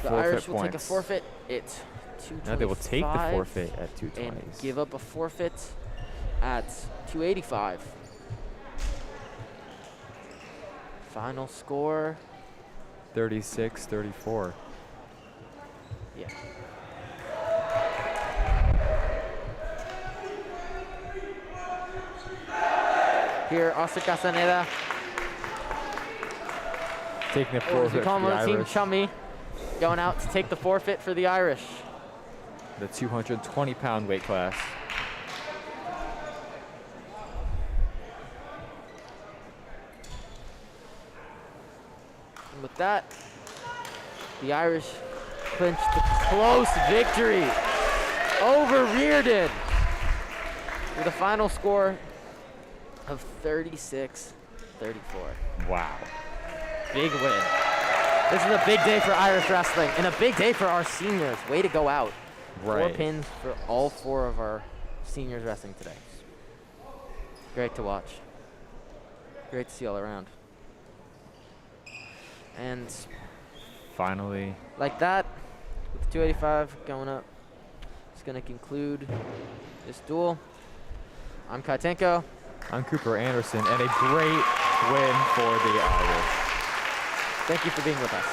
will take a points. forfeit. It's 225. Now they will take the forfeit at 220. And give up a forfeit at 285. Final score. 36-34. Yeah. Here, Oscar Castaneda, Taking the or as we forfeit call for him the on the team, Irish. Chummy, going out to take the forfeit for the Irish. The 220-pound weight class. And with that, the Irish clinched the close victory over Riordan with a final score of 36-34. Wow. Big win. This is a big day for Irish wrestling and a big day for our seniors. Way to go out. 4 pins for all 4 of our seniors wrestling today. Great to watch. Great to see all around. And Finally. like that, with 285 going up, it's going to conclude this duel. I'm Kaitenko. I'm Cooper Anderson, and a great win for the Irish. Thank you for being with us.